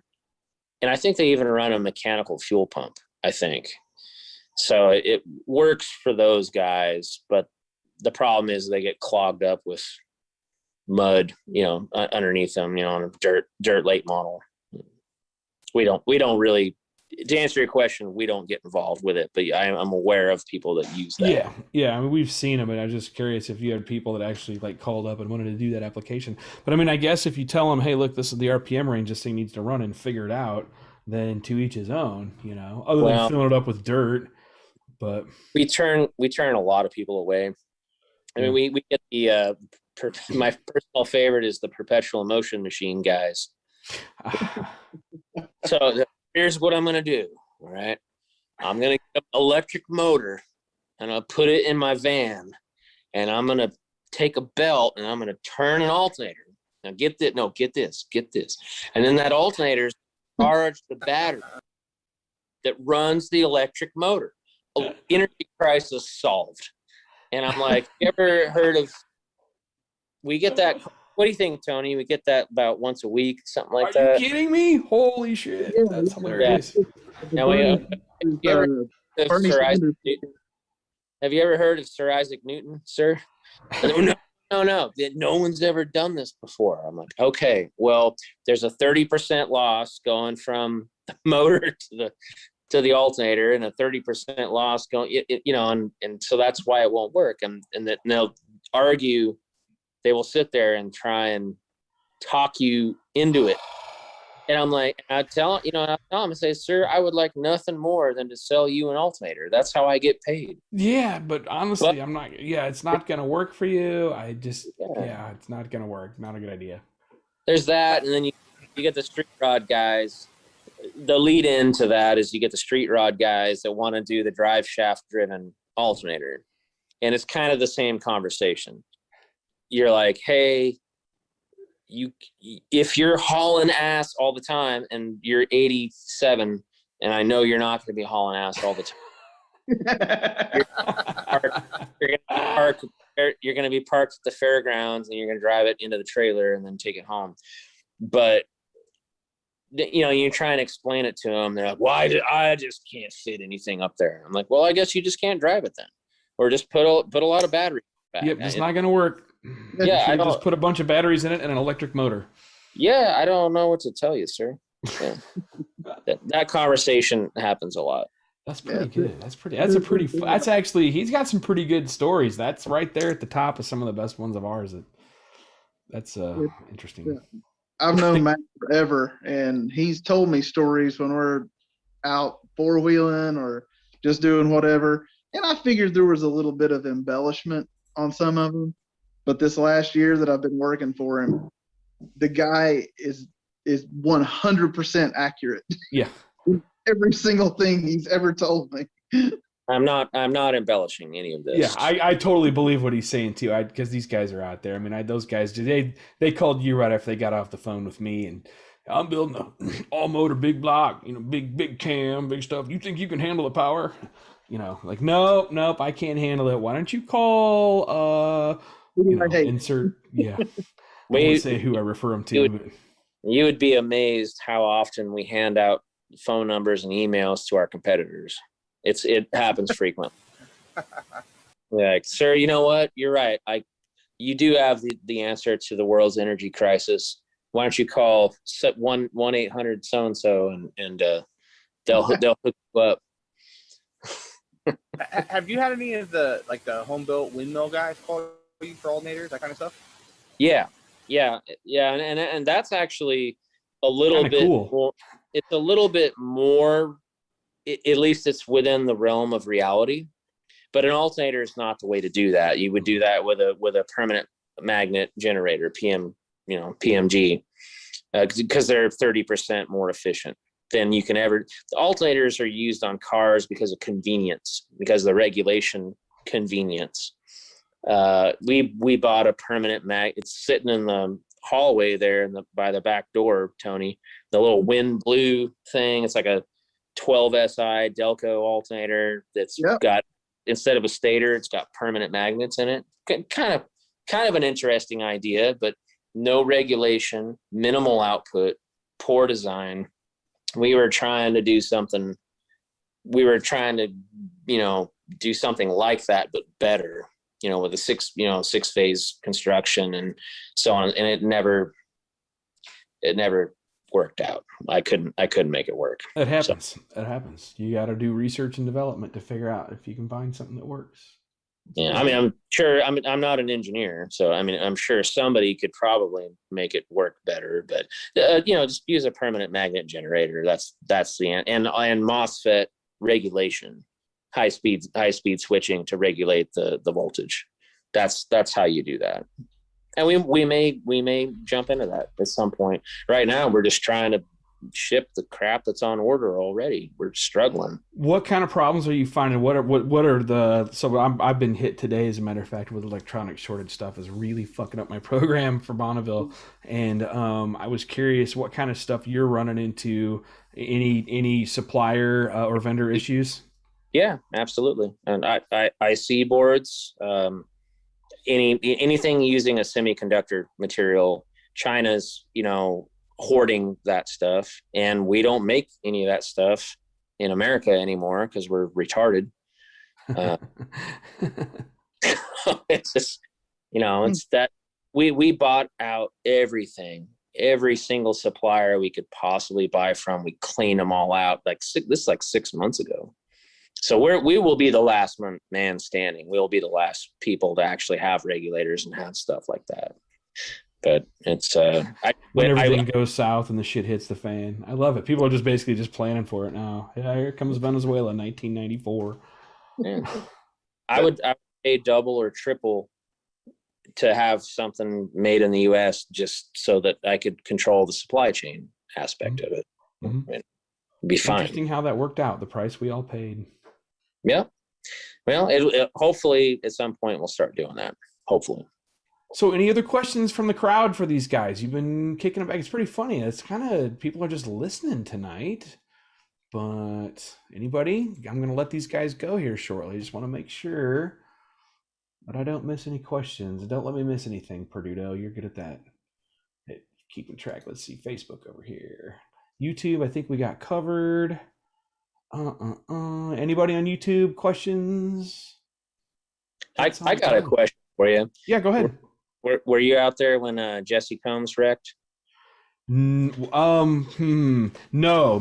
And I think they even run a mechanical fuel pump, I think. So it works for those guys, but the problem is they get clogged up with mud, underneath them, on a dirt late model. We don't really, to answer your question, we don't get involved with it, but I'm aware of people that use that. Yeah. I mean, we've seen them, and I was just curious if you had people that actually called up and wanted to do that application. But I mean, I guess if you tell them, hey, look, this is the RPM range this thing needs to run and figure it out, then to each his own, other than filling it up with dirt. But we turn a lot of people away. I mean, we get my personal favorite is the perpetual motion machine guys. So here's what I'm going to do. All right. I'm going to get an electric motor and I'll put it in my van, and I'm going to take a belt and I'm going to turn an alternator. Now get this. No, get this. And then that alternator charge the battery that runs the electric motor. Energy crisis solved. And I'm like, you ever heard of, we get that, what do you think, Tony? We get that about once a week, something like that. Are you kidding me? Holy shit. Yeah, That's hilarious. Now, have you ever heard of Sir Isaac Newton? Have you ever heard of Sir Isaac Newton, sir? No. No one's ever done this before. I'm like, okay, well, there's a 30% loss going from the motor to the alternator, and a 30% loss going, and so that's why it won't work. And that they'll argue, they will sit there and try and talk you into it. And I'm like, I tell him, I say, sir, I would like nothing more than to sell you an alternator. That's how I get paid. Yeah, but honestly, I'm not. Yeah, it's not going to work for you. It's not going to work. Not a good idea. There's that, and then you get the street rod guys. The lead into that is you get the street rod guys that want to do the drive shaft driven alternator, and it's kind of the same conversation. You're like, hey, if you're hauling ass all the time and you're 87, and I know you're not going to be hauling ass all the time. You're going to be parked at the fairgrounds, and you're going to drive it into the trailer and then take it home. But you try and explain it to them. They're like, "Why? I just can't fit anything up there." I'm like, "Well, I guess you just can't drive it then, or just put a lot of battery back." Yep, it's not going to work. Yeah, I just put a bunch of batteries in it and an electric motor. Yeah, I don't know what to tell you, sir. Yeah. that conversation happens a lot. That's pretty good. That's actually, he's got some pretty good stories. That's right there at the top of some of the best ones of ours. That's interesting. Yeah. I've known Matt forever, and he's told me stories when we're out four-wheeling or just doing whatever. And I figured there was a little bit of embellishment on some of them. But this last year that I've been working for him, the guy is 100% accurate. Yeah. Every single thing he's ever told me. I'm not embellishing any of this. Yeah, I totally believe what he's saying too. Because these guys are out there. I mean, those guys, they called you right after they got off the phone with me, and I'm building a all motor big block, big cam, big stuff. You think you can handle the power? Like, nope, I can't handle it. Why don't you call insert, yeah. I won't say who I refer them to. You would be amazed how often we hand out phone numbers and emails to our competitors. It happens frequently. Like, sir, you know what? You're right. You do have the answer to the world's energy crisis. Why don't you call 1-800 so and so, and they'll hook you up. Have you had any of the home built windmill guys call you for alternators, that kind of stuff? Yeah, and that's actually a little bit cool. more. It's a little bit more. At least it's within the realm of reality. But an alternator is not the way to do that. You would do that with a permanent magnet generator, PMG, because they're 30% more efficient than you can ever. The alternators are used on cars because of convenience, because of the regulation convenience. We bought a permanent mag. It's sitting in the hallway there by the back door, Tony. The little wind blue thing. It's like a 12 SI Delco alternator that's got, instead of a stator, it's got permanent magnets in it. Kind of an interesting idea, but no regulation, minimal output, poor design. We were trying to do something. We were trying to, do something like that, but better, with a six phase construction and so on. And it never worked out. I couldn't make it work. It happens. It happens. You got to do research and development to figure out if you can find something that works. Yeah, I mean, I'm sure. I'm not an engineer, so I'm sure somebody could probably make it work better. But just use a permanent magnet generator. That's the end. And MOSFET regulation, high speed switching to regulate the voltage. That's how you do that. And we may jump into that at some point. Right now, we're just trying to ship the crap that's on order already. We're struggling. What kind of problems are you finding? What are the, so I've been hit today, as a matter of fact, with electronic shortage stuff is really fucking up my program for Bonneville. And I was curious what kind of stuff you're running into, any supplier or vendor issues? Yeah, absolutely. And IC boards, anything using a semiconductor material, China's, hoarding that stuff, and we don't make any of that stuff in America anymore because we're retarded. It's just, it's that we bought out everything, every single supplier we could possibly buy from. We cleaned them all out this is like 6 months ago. So we will be the last man standing. We'll be the last people to actually have regulators and have stuff like that. But it's when everything goes south and the shit hits the fan. I love it. People are just basically just planning for it now. Yeah, here comes Venezuela, 1994. Yeah. I would pay double or triple to have something made in the U.S. just so that I could control the supply chain aspect of it. Mm-hmm. It'd be fine. Interesting how that worked out. The price we all paid. Yeah. Well, it hopefully at some point we'll start doing that. Hopefully. So any other questions from the crowd for these guys? You've been kicking it back. It's pretty funny. It's kind of, people are just listening tonight. But anybody? I'm going to let these guys go here shortly. I just want to make sure that I don't miss any questions. Don't let me miss anything, Perduto. You're good at that. Hey, keeping track. Let's see. Facebook over here. YouTube, I think we got covered. Anybody on YouTube? Questions? I got a question for you. Yeah, go ahead. Were you out there when Jesse Combs wrecked? No,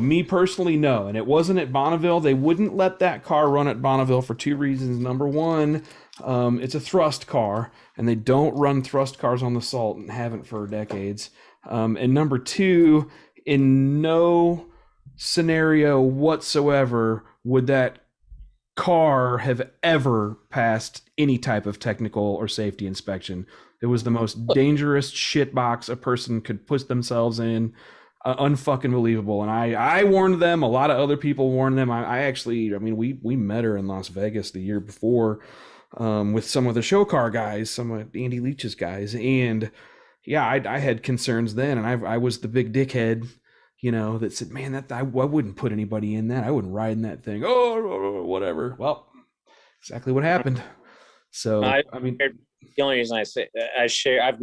me personally, no. And it wasn't at Bonneville. They wouldn't let that car run at Bonneville for two reasons. Number one, it's a thrust car, and they don't run thrust cars on the salt and haven't for decades. And number two, in no scenario whatsoever would that car have ever passed any type of technical or safety inspection. It was the most dangerous shitbox a person could put themselves in. Unfucking believable. And I warned them. A lot of other people warned them. We met her in Las Vegas the year before with some of the show car guys, some of Andy Leach's guys. And yeah, I had concerns then. And I was the big dickhead, that said, man, I wouldn't put anybody in that. I wouldn't ride in that thing. Oh, whatever. Well, exactly what happened. So, the only reason I say I've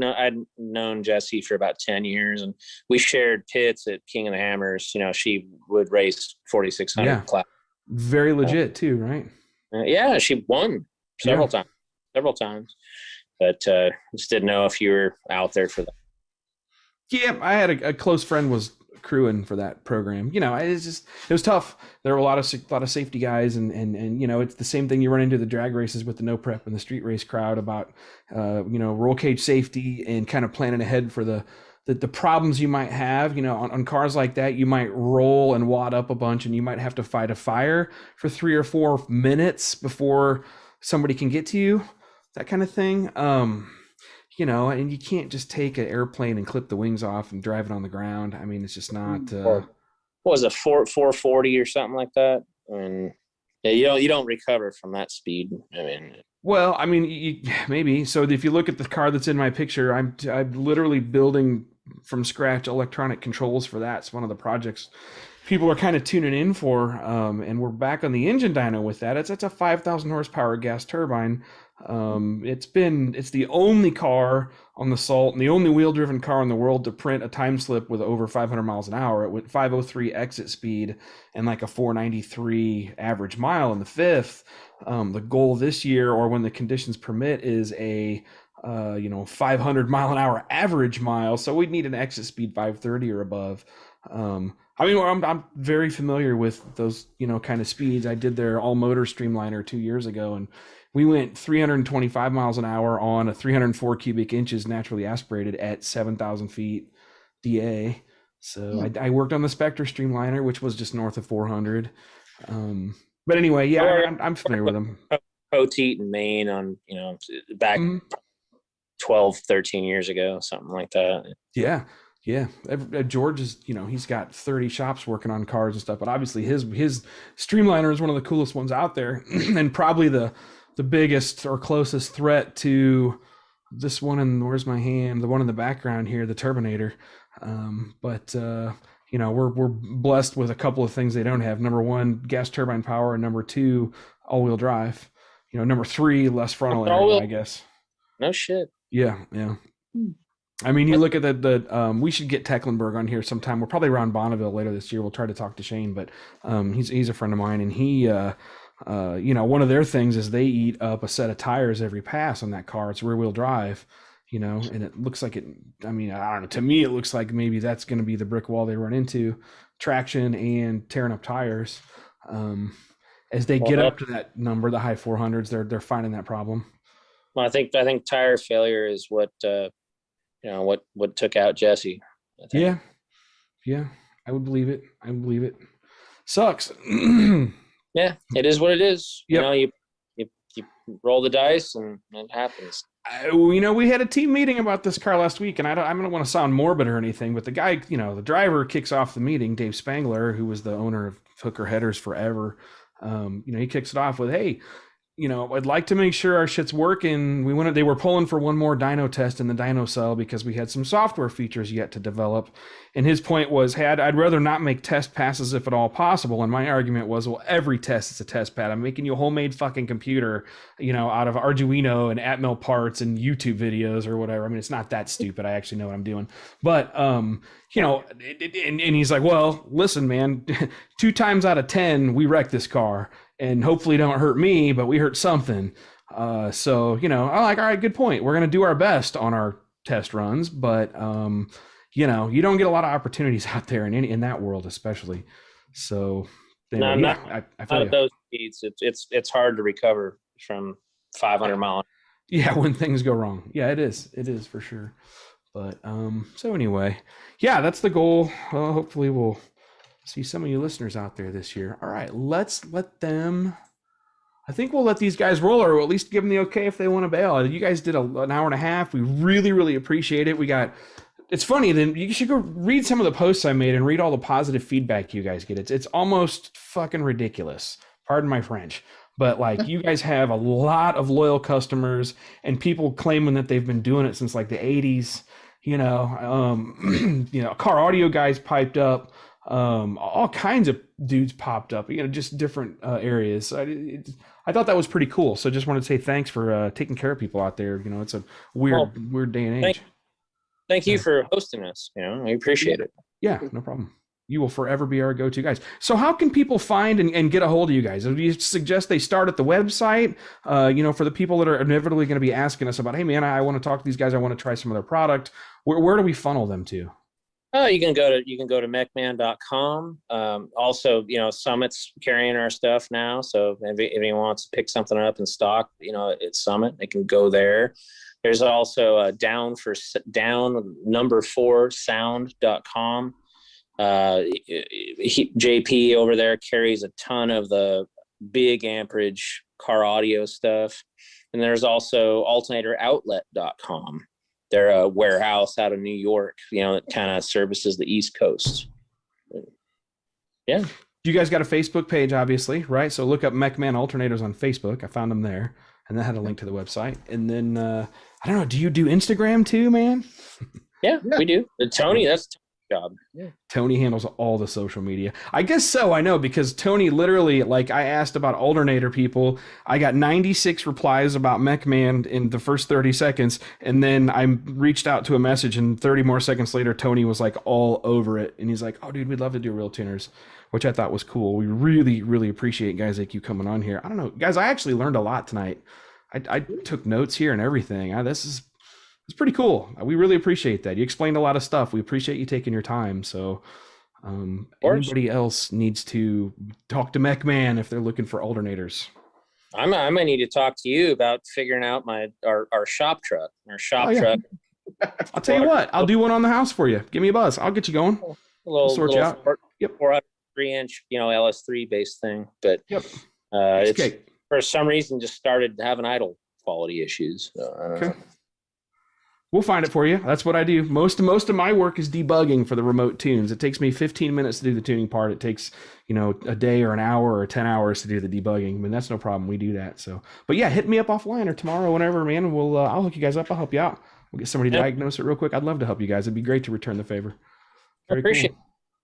known Jesse for about 10 years, and we shared pits at King of the Hammers. She would race 4,600 class. Very legit too, right? Yeah, she won several times, but just didn't know if you were out there for that. Yeah, I had a close friend was crewing for that program. It was tough. There were a lot of safety guys, and it's the same thing you run into the drag races with the no prep and the street race crowd about roll cage safety and kind of planning ahead for the problems you might have. On cars like that, you might roll and wad up a bunch, and you might have to fight a fire for 3 or 4 minutes before somebody can get to you, that kind of thing. And you can't just take an airplane and clip the wings off and drive it on the ground. I mean, it's just not. What was it, 440 or something like that? You don't recover from that speed. Maybe. So if you look at the car that's in my picture, I'm literally building from scratch electronic controls for that. It's one of the projects people are kind of tuning in for. And we're back on the engine dyno with that. It's a 5,000 horsepower gas turbine. It's the only car on the salt and the only wheel driven car in the world to print a time slip with over 500 miles an hour. It went 503 exit speed and like a 493 average mile in the fifth. The goal this year, or when the conditions permit, is a 500 mile an hour average mile. So we'd need an exit speed 530 or above. I'm very familiar with those, kind of speeds. I did their all motor streamliner 2 years ago, and we went 325 miles an hour on a 304 cubic inches naturally aspirated at 7,000 feet DA. So I worked on the Spectre streamliner, which was just north of 400. But anyway, yeah, I'm familiar with them. Poteet and Maine on, back. Mm-hmm. 12, 13 years ago, something like that. Yeah. Yeah. George is, he's got 30 shops working on cars and stuff, but obviously his Streamliner is one of the coolest ones out there and probably the biggest or closest threat to this one. And where's my hand? The one in the background here, the Turbinator. But we're blessed with a couple of things they don't have. Number one, gas turbine power, and number two, all-wheel drive. Number three, less frontal area, I guess. No shit. Yeah. I mean, you look at we should get Tecklenburg on here sometime. We're probably around Bonneville later this year. We'll try to talk to Shane, but he's a friend of mine, and he, one of their things is they eat up a set of tires every pass on that car. It's rear-wheel drive, and it looks like I don't know. To me, it looks like maybe that's going to be the brick wall they run into, traction and tearing up tires. As they get up to that number, the high 400s, they're finding that problem. Well, I think tire failure is what took out Jesse. Yeah, I would believe it. Sucks. Yeah, it is what it is. Yep. You roll the dice and it happens. We had a team meeting about this car last week, and I don't want to sound morbid or anything, but the guy, the driver kicks off the meeting, Dave Spangler, who was the owner of Hooker Headers forever. He kicks it off with, hey, I'd like to make sure our shit's working. They were pulling for one more dyno test in the dyno cell because we had some software features yet to develop. And his point was, I'd rather not make test passes if at all possible. And my argument was, well, every test is a test pad. I'm making you a homemade fucking computer, out of Arduino and Atmel parts and YouTube videos or whatever. I mean, it's not that stupid. I actually know what I'm doing. But, and he's like, well, listen, man, 2 times out of 10, we wreck this car. And hopefully don't hurt me, but we hurt something. So, I'm like, all right, good point. We're going to do our best on our test runs, but, you don't get a lot of opportunities out there in that world, especially. So, not at those speeds. It's hard to recover from 500 miles. Yeah, when things go wrong. Yeah, it is for sure. But, so anyway, yeah, that's the goal. Hopefully we'll see some of you listeners out there this year. All right, let's let them. I think we'll let these guys roll, or at least give them the okay if they want to bail. You guys did an hour and a half. We really, really appreciate it. It's funny, then you should go read some of the posts I made and read all the positive feedback you guys get. It's almost fucking ridiculous. Pardon my French. But like, you guys have a lot of loyal customers and people claiming that they've been doing it since like the 80s. Car audio guys piped up. All kinds of dudes popped up, just different areas. So I thought that was pretty cool. So just wanted to say thanks for taking care of people out there. It's a weird day and age. Thank you for hosting us. I appreciate it. Yeah, no problem. You will forever be our go-to guys. So how can people find and get a hold of you guys? Do you suggest they start at the website? For the people that are inevitably going to be asking us about, hey man, I want to talk to these guys. I want to try some of their product. Where do we funnel them to? You can go to mechman.com. Also, Summit's carrying our stuff now. So if anyone wants to pick something up in stock, it's Summit, they can go there. There's also down number 4 sound.com. JP over there carries a ton of the big amperage car audio stuff. And there's also alternatoroutlet.com. They're a warehouse out of New York, that kind of services the East Coast. Yeah. You guys got a Facebook page, obviously, right? So look up Mechman Alternators on Facebook. I found them there, and that had a link to the website. And then, I don't know, do you do Instagram too, man? Yeah, we do. Tony, that's job. Yeah. Tony handles all the social media. I guess so. I know, because Tony literally, like, I asked about Alternator people. I got 96 replies about Mechman in the first 30 seconds. And then I reached out to a message, and 30 more seconds later, Tony was like all over it. And he's like, oh dude, we'd love to do Real Tuners, which I thought was cool. We really, really appreciate guys like you coming on here. I don't know, guys, I actually learned a lot tonight. I took notes here and everything. It's pretty cool. We really appreciate that. You explained a lot of stuff. We appreciate you taking your time. So anybody else needs to talk to Mechman if they're looking for alternators. I might need to talk to you about figuring out our shop truck. Truck. I'll tell you what, I'll do one on the house for you. Give me a buzz. I'll get you going. I'll sort you out. Yep. 403-inch, LS3 based thing. But yep. It's for some reason just started having idle quality issues. So I don't know. We'll find it for you. That's what I do. Most of my work is debugging for the remote tunes. It takes me 15 minutes to do the tuning part. It takes, a day or an hour or 10 hours to do the debugging. I mean, that's no problem. We do that. So, but yeah, hit me up offline or tomorrow, whenever, man. And I'll hook you guys up. I'll help you out. We'll get somebody to diagnose it real quick. I'd love to help you guys. It'd be great to return the favor. I appreciate it.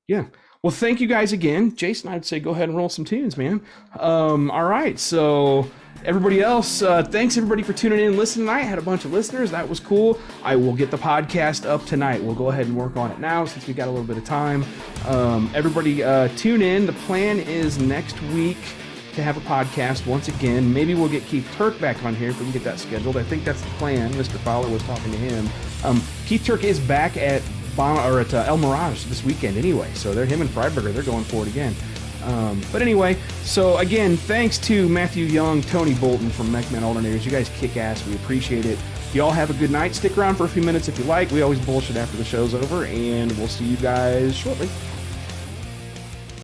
Yeah. Well, thank you guys again. Jason, I'd say go ahead and roll some tunes, man. All right. So everybody else, thanks everybody for tuning in and listening tonight. I had a bunch of listeners. That was cool. I will get the podcast up tonight. We'll go ahead and work on it now since we got a little bit of time. Everybody tune in. The plan is next week to have a podcast once again. Maybe we'll get Keith Turk back on here if we can get that scheduled. I think that's the plan. Mr. Fowler was talking to him. Keith Turk is back at El Mirage this weekend anyway. So him and Freiberger, they're going for it again. But anyway, so again, thanks to Matthew Young, Tony Bolton from Mechman Alternators. You guys kick ass. We appreciate it. Y'all have a good night. Stick around for a few minutes if you like. We always bullshit after the show's over, and we'll see you guys shortly.